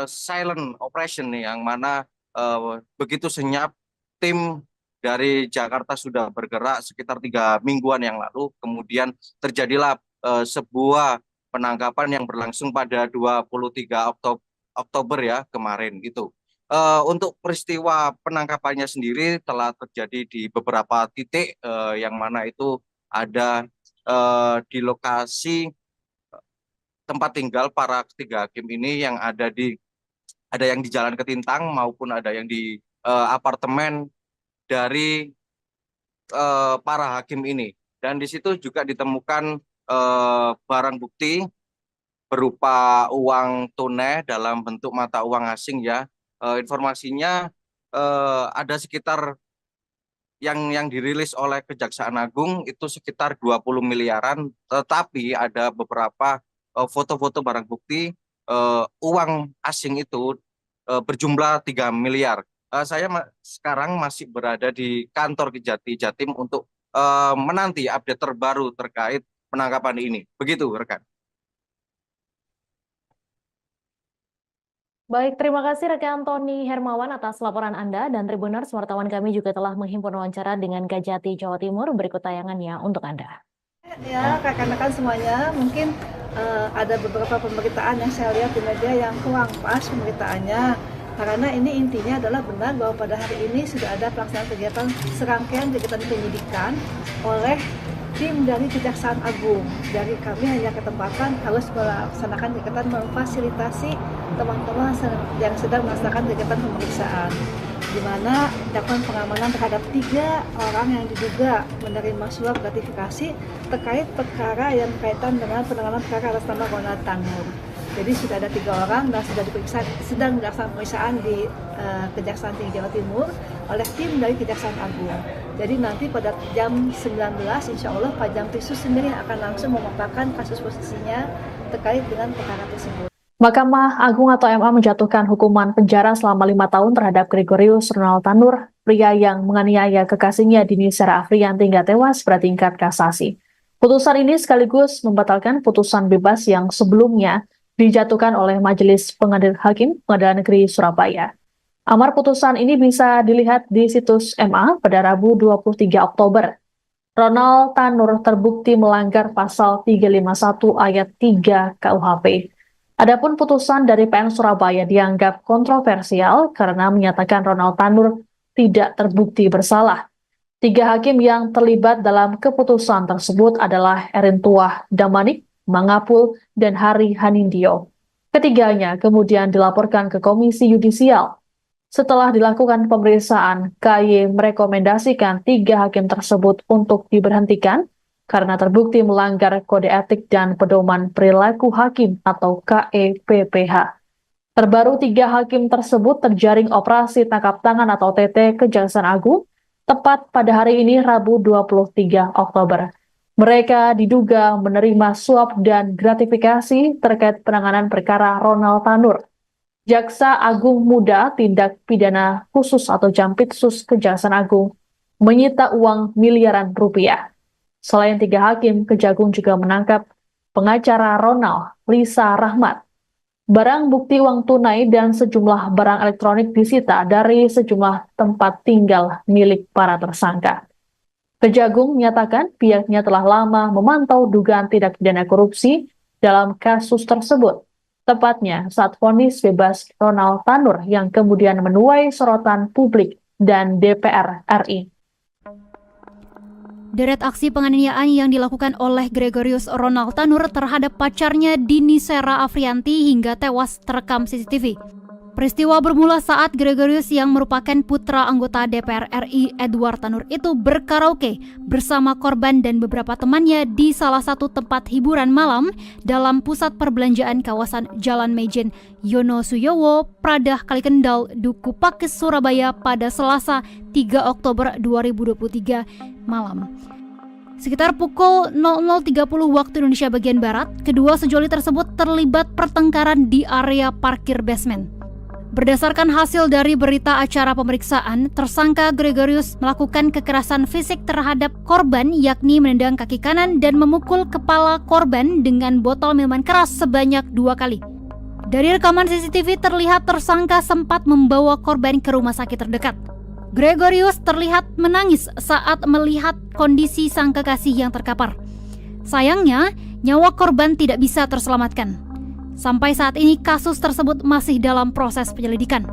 silent operation, yang mana begitu senyap tim dari Jakarta sudah bergerak sekitar 3 mingguan yang lalu. Kemudian terjadilah sebuah penangkapan yang berlangsung pada 23 Oktober ya kemarin gitu. Untuk peristiwa penangkapannya sendiri telah terjadi di beberapa titik, yang mana itu ada di lokasi tempat tinggal para ketiga hakim ini, yang ada yang di Jalan Ketintang maupun ada yang di apartemen dari para hakim ini. Dan di situ juga ditemukan barang bukti berupa uang tunai dalam bentuk mata uang asing ya. Informasinya ada sekitar yang dirilis oleh Kejaksaan Agung itu sekitar 20 miliaran, tetapi ada beberapa foto-foto barang bukti uang asing itu berjumlah 3 miliar. Saya sekarang masih berada di kantor Kejati Jatim untuk menanti update terbaru terkait penangkapan ini. Begitu, rekan. Baik, terima kasih rekan Tony Hermawan atas laporan Anda, dan Tribuners, wartawan kami juga telah menghimpun wawancara dengan Kejati Jawa Timur. Berikut tayangannya untuk Anda. Ya, rekan-rekan semuanya, mungkin ada beberapa pemberitaan yang saya lihat di media yang kurang pas pemberitaannya. Karena ini intinya adalah benar bahwa pada hari ini sudah ada pelaksanaan kegiatan, serangkaian kegiatan penyidikan oleh tim dari Kejaksaan Agung. Dari kami hanya ketempatan harus melaksanakan kegiatan memfasilitasi teman-teman yang sedang melaksanakan kegiatan pemeriksaan, di mana dilakukan pengamanan terhadap 3 orang yang diduga menerima suap gratifikasi terkait perkara yang berkaitan dengan penanganan perkara atas nama Ronald Tanur. Jadi sudah ada 3 orang dan sudah sedang dilaksanakan pemeriksaan di Kejaksaan Tinggi Jawa Timur oleh tim dari Kejaksaan Agung. Jadi nanti pada jam 19 insya Allah Pak Jampitsus sendiri akan langsung memaparkan kasus posisinya terkait dengan perkara tersebut. Mahkamah Agung atau MA menjatuhkan hukuman penjara selama 5 tahun terhadap Gregorius Ronald Tanur, pria yang menganiaya kekasihnya Dini Sera Afrianti hingga tewas pada tingkat kasasi. Putusan ini sekaligus membatalkan putusan bebas yang sebelumnya dijatuhkan oleh Majelis Hakim Pengadilan Negeri Surabaya. Amar putusan ini bisa dilihat di situs MA pada Rabu 23 Oktober. Ronald Tanur terbukti melanggar pasal 351 ayat 3 KUHP. Adapun putusan dari PN Surabaya dianggap kontroversial karena menyatakan Ronald Tanur tidak terbukti bersalah. 3 hakim yang terlibat dalam keputusan tersebut adalah Erin Tuah Damanik, Mangapul, dan Hari Hanindyo. Ketiganya kemudian dilaporkan ke Komisi Yudisial. Setelah dilakukan pemeriksaan, KY merekomendasikan 3 hakim tersebut untuk diberhentikan karena terbukti melanggar Kode Etik dan Pedoman Perilaku Hakim atau KEPPH. Terbaru 3 hakim tersebut terjaring operasi tangkap tangan atau OTT Kejaksaan Agung tepat pada hari ini Rabu 23 Oktober. Mereka diduga menerima suap dan gratifikasi terkait penanganan perkara Ronald Tanur. Jaksa Agung Muda Tindak Pidana Khusus atau Jampitsus Kejaksaan Agung menyita uang miliaran rupiah. Selain 3 hakim, Kejagung juga menangkap pengacara Ronald, Lisa Rahmat. Barang bukti uang tunai dan sejumlah barang elektronik disita dari sejumlah tempat tinggal milik para tersangka. Kejagung menyatakan pihaknya telah lama memantau dugaan tindak pidana korupsi dalam kasus tersebut. Tepatnya saat vonis bebas Ronald Tanur yang kemudian menuai sorotan publik dan DPR RI. Deret aksi penganiayaan yang dilakukan oleh Gregorius Ronald Tanur terhadap pacarnya Dini Sera Afrianti hingga tewas terekam CCTV. Peristiwa bermula saat Gregorius yang merupakan putra anggota DPR RI Edward Tanur itu berkaraoke bersama korban dan beberapa temannya di salah satu tempat hiburan malam dalam pusat perbelanjaan kawasan Jalan Mejen Yonosuyowo, Pradah Kalikendal, Duku Pakis, Surabaya pada Selasa 3 Oktober 2023 malam. Sekitar pukul 00.30 waktu Indonesia bagian Barat, kedua sejoli tersebut terlibat pertengkaran di area parkir basement. Berdasarkan hasil dari berita acara pemeriksaan, tersangka Gregorius melakukan kekerasan fisik terhadap korban, yakni menendang kaki kanan dan memukul kepala korban dengan botol minuman keras sebanyak 2 kali. Dari rekaman CCTV terlihat tersangka sempat membawa korban ke rumah sakit terdekat. Gregorius terlihat menangis saat melihat kondisi sang kekasih yang terkapar. Sayangnya, nyawa korban tidak bisa terselamatkan. Sampai saat ini kasus tersebut masih dalam proses penyelidikan.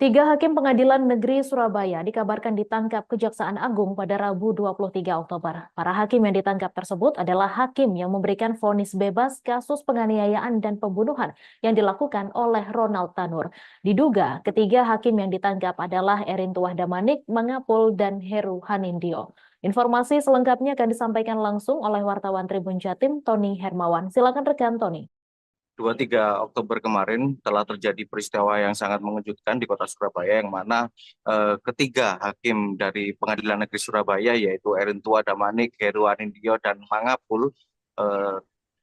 Tiga hakim Pengadilan Negeri Surabaya dikabarkan ditangkap Kejaksaan Agung pada Rabu 23 Oktober. Para hakim yang ditangkap tersebut adalah hakim yang memberikan vonis bebas kasus penganiayaan dan pembunuhan yang dilakukan oleh Ronald Tanur. Diduga ketiga hakim yang ditangkap adalah Erintuah Damanik, Mangapul, dan Heru Hanindyo. Informasi selengkapnya akan disampaikan langsung oleh wartawan Tribun Jatim, Tony Hermawan. Silakan rekan Tony. 23 Oktober kemarin telah terjadi peristiwa yang sangat mengejutkan di kota Surabaya, yang mana ketiga hakim dari Pengadilan Negeri Surabaya, yaitu Erintuah Damanik, Heru Hanindyo, dan Mangapul,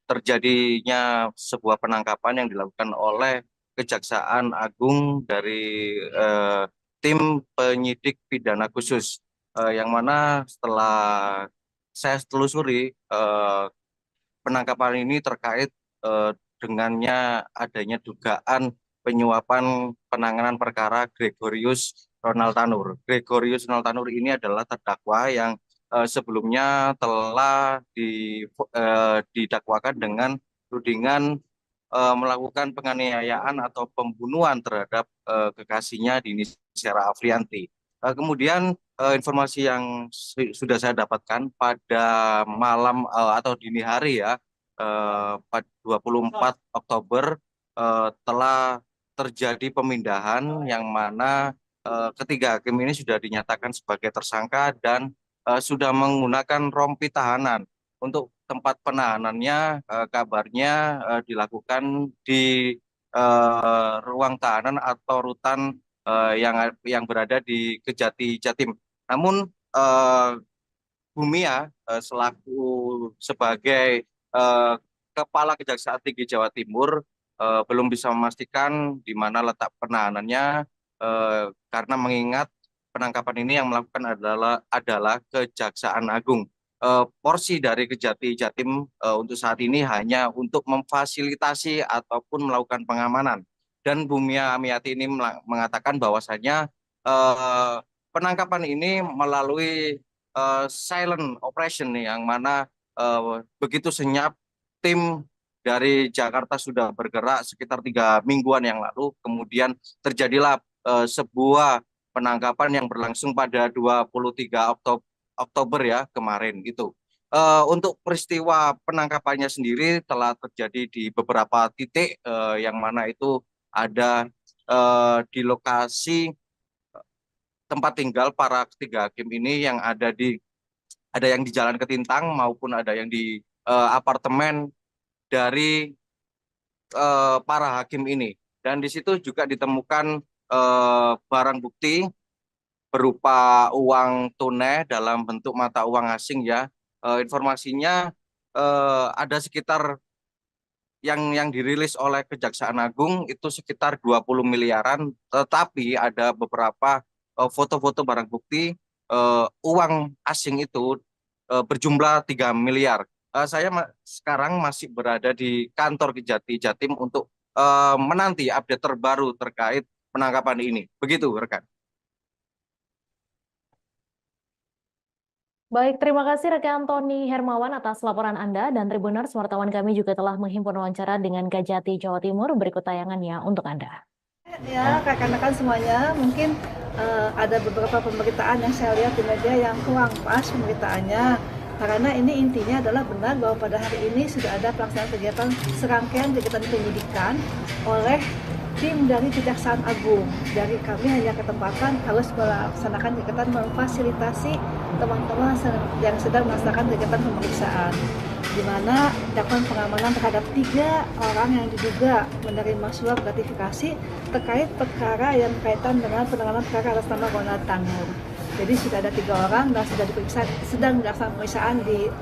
terjadinya sebuah penangkapan yang dilakukan oleh Kejaksaan Agung dari tim penyidik pidana khusus, yang mana setelah saya telusuri, penangkapan ini terkait dengannya adanya dugaan penyuapan penanganan perkara Gregorius Ronald Tanur. Gregorius Ronald Tanur ini adalah terdakwa yang sebelumnya telah didakwakan dengan tudingan melakukan penganiayaan atau pembunuhan terhadap kekasihnya Dini Sera Afrianti. Kemudian informasi yang sudah saya dapatkan pada malam atau dini hari ya, pada 24 Oktober telah terjadi pemindahan, yang mana ketiga hakim ini sudah dinyatakan sebagai tersangka dan sudah menggunakan rompi tahanan. Untuk tempat penahanannya kabarnya dilakukan di ruang tahanan atau rutan yang berada di Kejati Jatim. Namun Bumia selaku sebagai Kepala Kejaksaan Tinggi Jawa Timur belum bisa memastikan di mana letak penahanannya, karena mengingat penangkapan ini yang melakukan adalah Kejaksaan Agung. Porsi dari Kejati Jatim untuk saat ini hanya untuk memfasilitasi ataupun melakukan pengamanan. Dan Bumia Amiati ini mengatakan bahwasanya penangkapan ini melalui silent operation, yang mana begitu senyap tim dari Jakarta sudah bergerak sekitar 3 mingguan yang lalu. Kemudian terjadilah sebuah penangkapan yang berlangsung pada 23 Oktober ya kemarin gitu. Untuk peristiwa penangkapannya sendiri telah terjadi di beberapa titik, yang mana itu ada di lokasi tempat tinggal para ketiga hakim ini, yang ada yang di Jalan Ketintang maupun ada yang di apartemen dari para hakim ini. Dan di situ juga ditemukan barang bukti berupa uang tunai dalam bentuk mata uang asing ya. Informasinya ada sekitar yang dirilis oleh Kejaksaan Agung itu sekitar 20 miliaran, tetapi ada beberapa foto-foto barang bukti uang asing itu berjumlah 3 miliar. Saya sekarang masih berada di kantor Kejati Jatim untuk menanti update terbaru terkait penangkapan ini. Begitu, rekan. Baik, terima kasih rekan Tony Hermawan atas laporan Anda, dan Tribuners, wartawan kami juga telah menghimpun wawancara dengan Kejati Jawa Timur. Berikut tayangannya untuk Anda. Ya, rekan-rekan semuanya, mungkin ada beberapa pemberitaan yang saya lihat di media yang kurang pas pemberitaannya. Karena ini intinya adalah benar bahwa pada hari ini sudah ada pelaksanaan kegiatan, serangkaian kegiatan penyidikan oleh tim dari Kejaksaan Agung. Dari kami hanya ketempatan harus melaksanakan kegiatan memfasilitasi teman-teman yang sedang melaksanakan kegiatan pemeriksaan, di mana dilakukan pengamanan terhadap 3 orang yang diduga menerima suap gratifikasi terkait perkara yang berkaitan dengan penanganan perkara atas nama Ronald Tanur. Jadi sudah ada 3 orang dan sudah diperiksa, sedang dilaksanakan pemeriksaan di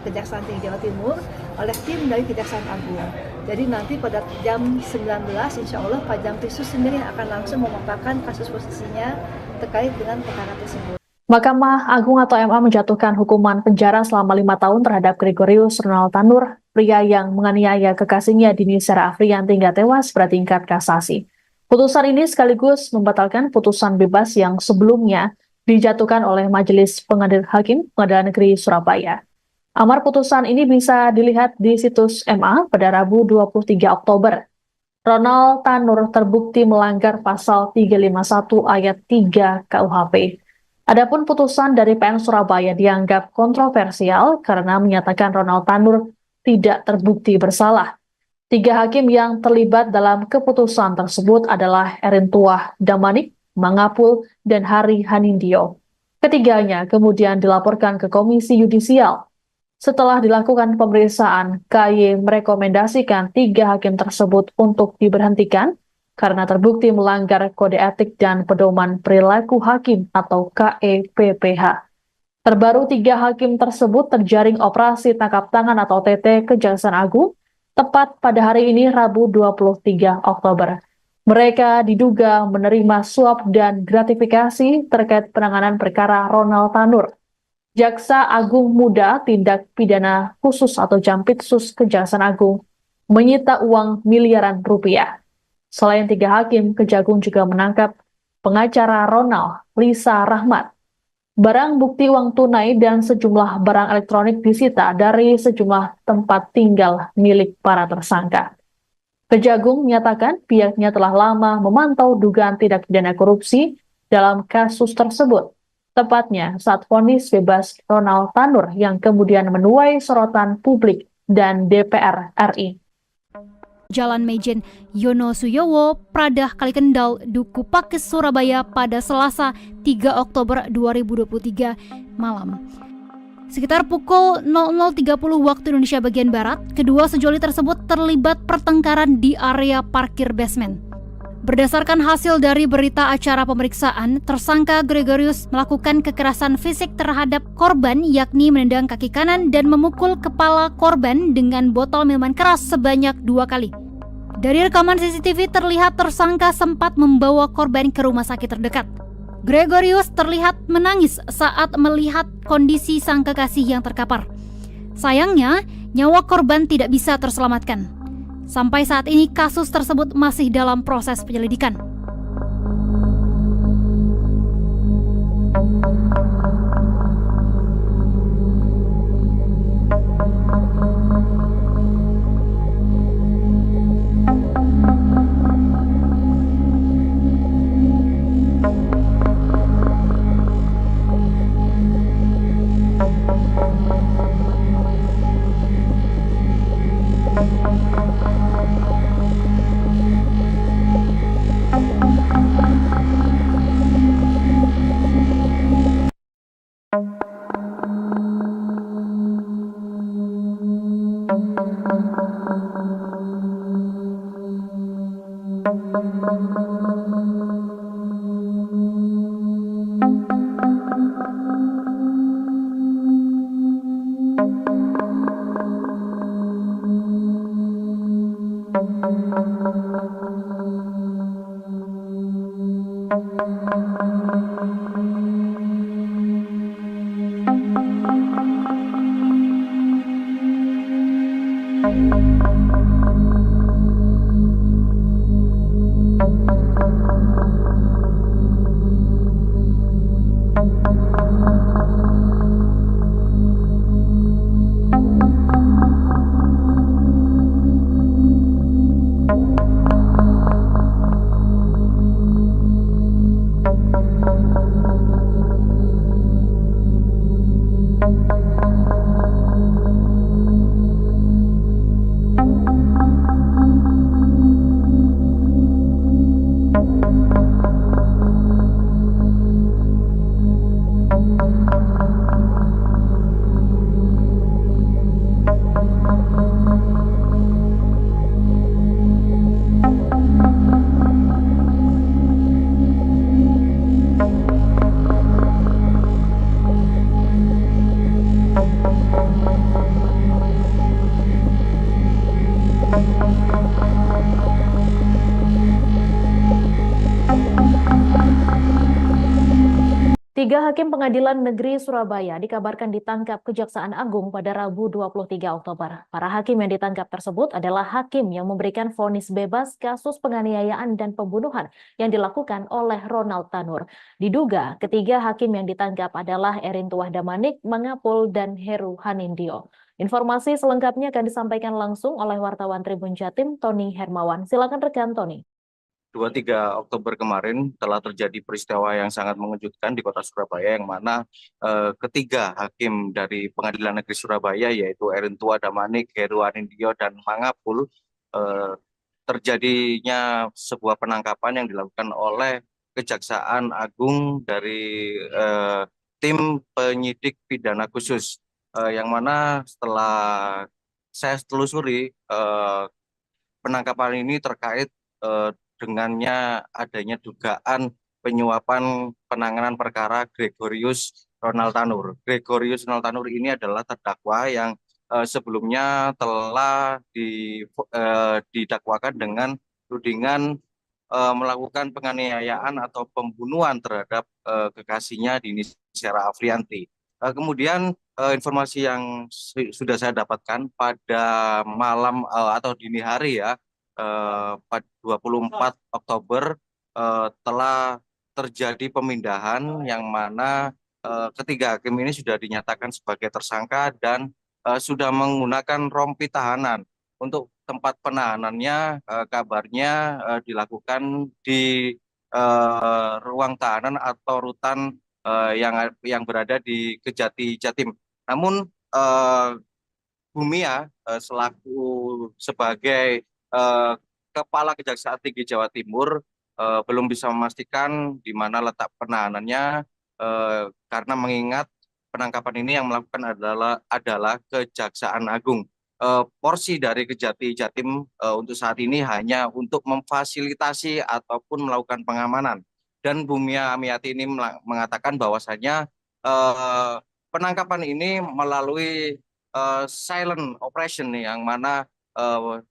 Kejaksaan Tinggi Jawa Timur oleh tim dari Kejaksaan Agung. Jadi nanti pada jam 19 insya Allah Pak Jampisus sendiri akan langsung memaparkan kasus posisinya terkait dengan perkara tersebut. Mahkamah Agung atau MA menjatuhkan hukuman penjara selama 5 tahun terhadap Gregorius Ronald Tanur, pria yang menganiaya kekasihnya Dini Sera Afrianti hingga tewas pada tingkat kasasi. Putusan ini sekaligus membatalkan putusan bebas yang sebelumnya dijatuhkan oleh Majelis Hakim Pengadilan Negeri Surabaya. Amar putusan ini bisa dilihat di situs MA pada Rabu 23 Oktober. Ronald Tanur terbukti melanggar pasal 351 ayat 3 KUHP. Adapun putusan dari PN Surabaya dianggap kontroversial karena menyatakan Ronald Tanur tidak terbukti bersalah. 3 hakim yang terlibat dalam keputusan tersebut adalah Erintuah Damanik, Mangapul, dan Hari Hanindyo. Ketiganya kemudian dilaporkan ke Komisi Yudisial. Setelah dilakukan pemeriksaan, KY merekomendasikan 3 hakim tersebut untuk diberhentikan karena terbukti melanggar Kode Etik dan Pedoman Perilaku Hakim atau KEPPH. Terbaru 3 hakim tersebut terjaring operasi tangkap tangan atau OTT Kejaksaan Agung tepat pada hari ini Rabu 23 Oktober. Mereka diduga menerima suap dan gratifikasi terkait penanganan perkara Ronald Tanur. Jaksa Agung Muda Tindak Pidana Khusus atau Jampitsus Kejaksaan Agung menyita uang miliaran rupiah. Selain 3 hakim, Kejagung juga menangkap pengacara Ronald, Lisa Rahmat. Barang bukti uang tunai dan sejumlah barang elektronik disita dari sejumlah tempat tinggal milik para tersangka. Kejagung menyatakan pihaknya telah lama memantau dugaan tindak pidana korupsi dalam kasus tersebut. Tepatnya saat vonis bebas Ronald Tanur yang kemudian menuai sorotan publik dan DPR RI. Jalan Mejen Yono Suyowo, Pradah Kalikendal, Duku Pakis, Surabaya pada Selasa 3 Oktober 2023 malam. Sekitar pukul 00.30 waktu Indonesia bagian Barat, kedua sejoli tersebut terlibat pertengkaran di area parkir basement. Berdasarkan hasil dari berita acara pemeriksaan, tersangka Gregorius melakukan kekerasan fisik terhadap korban, yakni menendang kaki kanan dan memukul kepala korban dengan botol minuman keras sebanyak 2 kali. Dari rekaman CCTV terlihat tersangka sempat membawa korban ke rumah sakit terdekat. Gregorius terlihat menangis saat melihat kondisi sang kekasih yang terkapar. Sayangnya, nyawa korban tidak bisa terselamatkan. Sampai saat ini kasus tersebut masih dalam proses penyelidikan. Tiga hakim Pengadilan Negeri Surabaya dikabarkan ditangkap Kejaksaan Agung pada Rabu 23 Oktober. Para hakim yang ditangkap tersebut adalah hakim yang memberikan vonis bebas kasus penganiayaan dan pembunuhan yang dilakukan oleh Ronald Tanur. Diduga ketiga hakim yang ditangkap adalah Erintuah Damanik, Mangapul, dan Heru Hanindyo. Informasi selengkapnya akan disampaikan langsung oleh wartawan Tribun Jatim, Tony Hermawan. Silakan rekan Tony. 23 Oktober kemarin telah terjadi peristiwa yang sangat mengejutkan di kota Surabaya, yang mana ketiga hakim dari Pengadilan Negeri Surabaya, yaitu Erintua Damanik, Heru Anindyo, dan Mangapul, terjadinya sebuah penangkapan yang dilakukan oleh Kejaksaan Agung dari tim penyidik pidana khusus, yang mana setelah saya telusuri, penangkapan ini terkait dengannya adanya dugaan penyuapan penanganan perkara Gregorius Ronald Tanur. Gregorius Ronald Tanur ini adalah terdakwa yang sebelumnya telah didakwakan dengan tudingan melakukan penganiayaan atau pembunuhan terhadap kekasihnya Dini Sera Afrianti. Kemudian informasi yang sudah saya dapatkan pada malam atau dini hari ya, pada 24 Oktober telah terjadi pemindahan, yang mana ketiga hakim ini sudah dinyatakan sebagai tersangka dan sudah menggunakan rompi tahanan. Untuk tempat penahanannya kabarnya dilakukan di ruang tahanan atau rutan yang berada di Kejati Jatim. Namun Bumia selaku sebagai Kepala Kejaksaan Tinggi Jawa Timur belum bisa memastikan di mana letak penahanannya, karena mengingat penangkapan ini yang melakukan adalah Kejaksaan Agung. Porsi dari Kejati Jatim untuk saat ini hanya untuk memfasilitasi ataupun melakukan pengamanan. Dan Bumia Amiati ini mengatakan bahwasanya penangkapan ini melalui silent operation, yang mana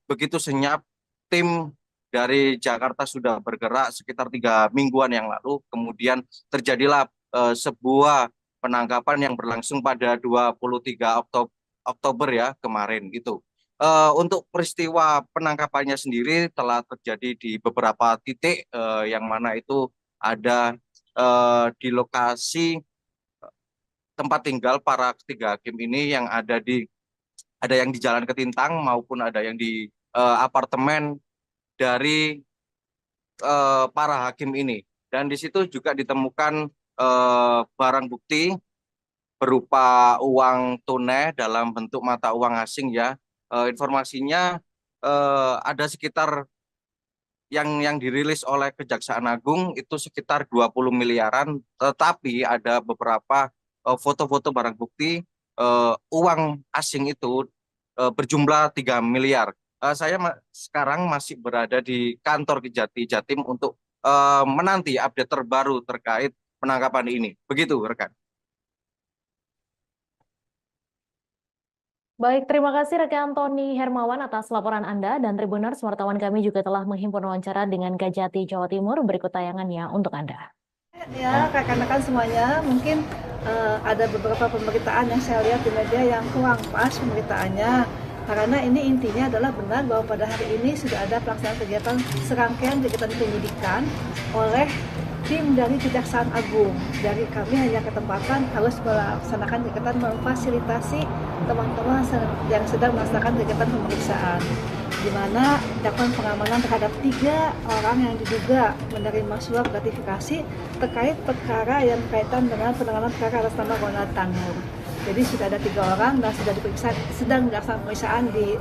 begitu senyap tim dari Jakarta sudah bergerak sekitar 3 mingguan yang lalu. Kemudian terjadilah sebuah penangkapan yang berlangsung pada 23 Oktober ya kemarin gitu. Untuk peristiwa penangkapannya sendiri telah terjadi di beberapa titik, yang mana itu ada di lokasi tempat tinggal para ketiga hakim ini, yang ada yang di Jalan Ketintang maupun ada yang di apartemen dari para hakim ini. Dan di situ juga ditemukan barang bukti berupa uang tunai dalam bentuk mata uang asing ya. Informasinya ada sekitar yang dirilis oleh Kejaksaan Agung itu sekitar 20 miliaran, tetapi ada beberapa foto-foto barang bukti uang asing itu berjumlah 3 miliar. Saya sekarang masih berada di kantor Kejati Jatim untuk menanti update terbaru terkait penangkapan ini. Begitu, rekan. Baik, terima kasih rekan Tony Hermawan atas laporan Anda, dan Tribuners, wartawan kami juga telah menghimpun wawancara dengan Kejati Jawa Timur. Berikut tayangannya untuk Anda. Ya, rekan-rekan semuanya, mungkin ada beberapa pemberitaan yang saya lihat di media yang kurang pas pemberitaannya. Karena ini intinya adalah benar bahwa pada hari ini sudah ada pelaksanaan kegiatan serangkaian kegiatan penyidikan oleh tim dari Kejaksaan Agung. Dari kami hanya ketempatan harus melaksanakan kegiatan memfasilitasi teman-teman yang sedang melaksanakan kegiatan pemeriksaan, di mana dilakukan pengamanan terhadap 3 orang yang diduga menerima suap gratifikasi terkait perkara yang berkaitan dengan penanganan perkara atas nama Ronald Tanur. Jadi sudah ada 3 orang dan sedang dilaksanakan pemeriksaan di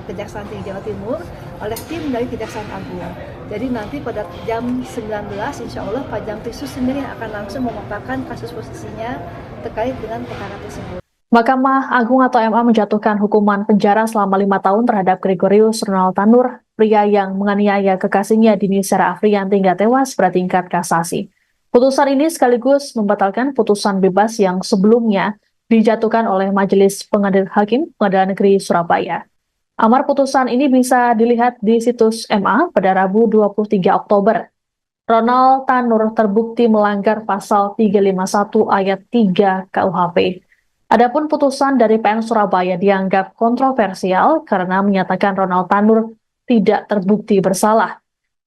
Kejaksaan Tinggi Jawa Timur oleh tim dari Kejaksaan Agung. Jadi nanti pada jam 19 insya Allah Pak Jampitsus sendiri akan langsung memaparkan kasus posisinya terkait dengan perkara tersebut. Mahkamah Agung atau MA menjatuhkan hukuman penjara selama 5 tahun terhadap Gregorius Ronald Tanur, pria yang menganiaya kekasihnya Dini Sera Afrianti hingga tewas pada tingkat kasasi. Putusan ini sekaligus membatalkan putusan bebas yang sebelumnya dijatuhkan oleh Majelis Hakim Pengadilan Negeri Surabaya. Amar putusan ini bisa dilihat di situs MA pada Rabu 23 Oktober. Ronald Tanur terbukti melanggar pasal 351 ayat 3 KUHP. Adapun putusan dari PN Surabaya dianggap kontroversial karena menyatakan Ronald Tanur tidak terbukti bersalah.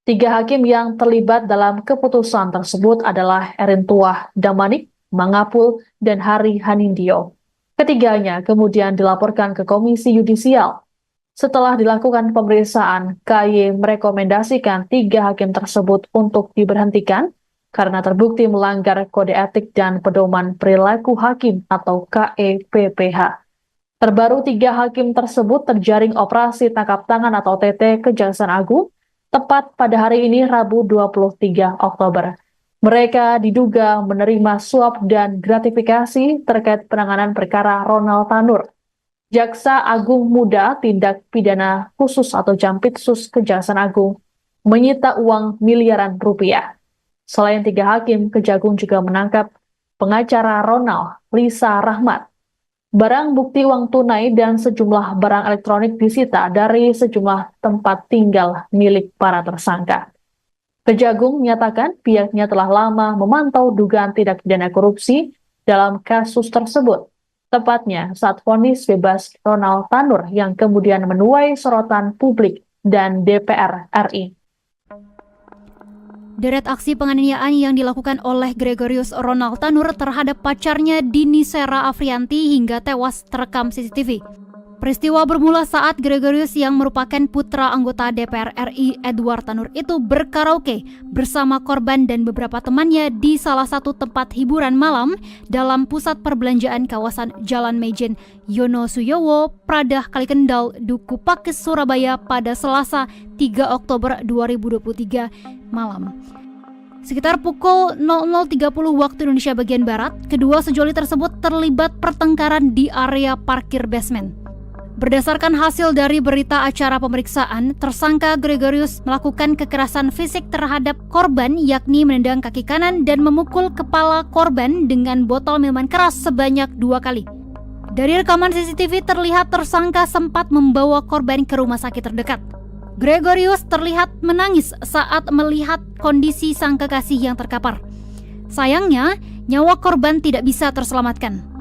3 hakim yang terlibat dalam keputusan tersebut adalah Erintua Damanik, Mangapul, dan Hari Hanindyo. Ketiganya kemudian dilaporkan ke Komisi Yudisial. Setelah dilakukan pemeriksaan, KY merekomendasikan 3 hakim tersebut untuk diberhentikan karena terbukti melanggar Kode Etik dan Pedoman Perilaku Hakim atau KEPPH. Terbaru 3 hakim tersebut terjaring operasi tangkap tangan atau OTT Kejaksaan Agung tepat pada hari ini Rabu 23 Oktober. Mereka diduga menerima suap dan gratifikasi terkait penanganan perkara Ronald Tanur, Jaksa Agung Muda Tindak Pidana Khusus atau Jampitsus Kejaksaan Agung, menyita uang miliaran rupiah. Selain 3 hakim, Kejagung juga menangkap pengacara Ronald, Lisa Rahmat. Barang bukti uang tunai dan sejumlah barang elektronik disita dari sejumlah tempat tinggal milik para tersangka. Kejagung menyatakan pihaknya telah lama memantau dugaan tindak pidana korupsi dalam kasus tersebut, tepatnya saat vonis bebas Ronald Tanur yang kemudian menuai sorotan publik dan DPR RI. Deret aksi penganiayaan yang dilakukan oleh Gregorius Ronald Tanur terhadap pacarnya Dini Sera Afrianti hingga tewas terekam CCTV. Peristiwa bermula saat Gregorius yang merupakan putra anggota DPR RI Edward Tanur itu berkaraoke bersama korban dan beberapa temannya di salah satu tempat hiburan malam dalam pusat perbelanjaan kawasan Jalan Mejen Yonosuyowo, Pradah Kalikendal, Duku Pakis, Surabaya pada Selasa 3 Oktober 2023 malam. Sekitar pukul 00.30 waktu Indonesia bagian Barat, kedua sejoli tersebut terlibat pertengkaran di area parkir basement. Berdasarkan hasil dari berita acara pemeriksaan, tersangka Gregorius melakukan kekerasan fisik terhadap korban, yakni menendang kaki kanan dan memukul kepala korban dengan botol minuman keras sebanyak 2 kali. Dari rekaman CCTV terlihat tersangka sempat membawa korban ke rumah sakit terdekat. Gregorius terlihat menangis saat melihat kondisi sang kekasih yang terkapar. Sayangnya, nyawa korban tidak bisa terselamatkan.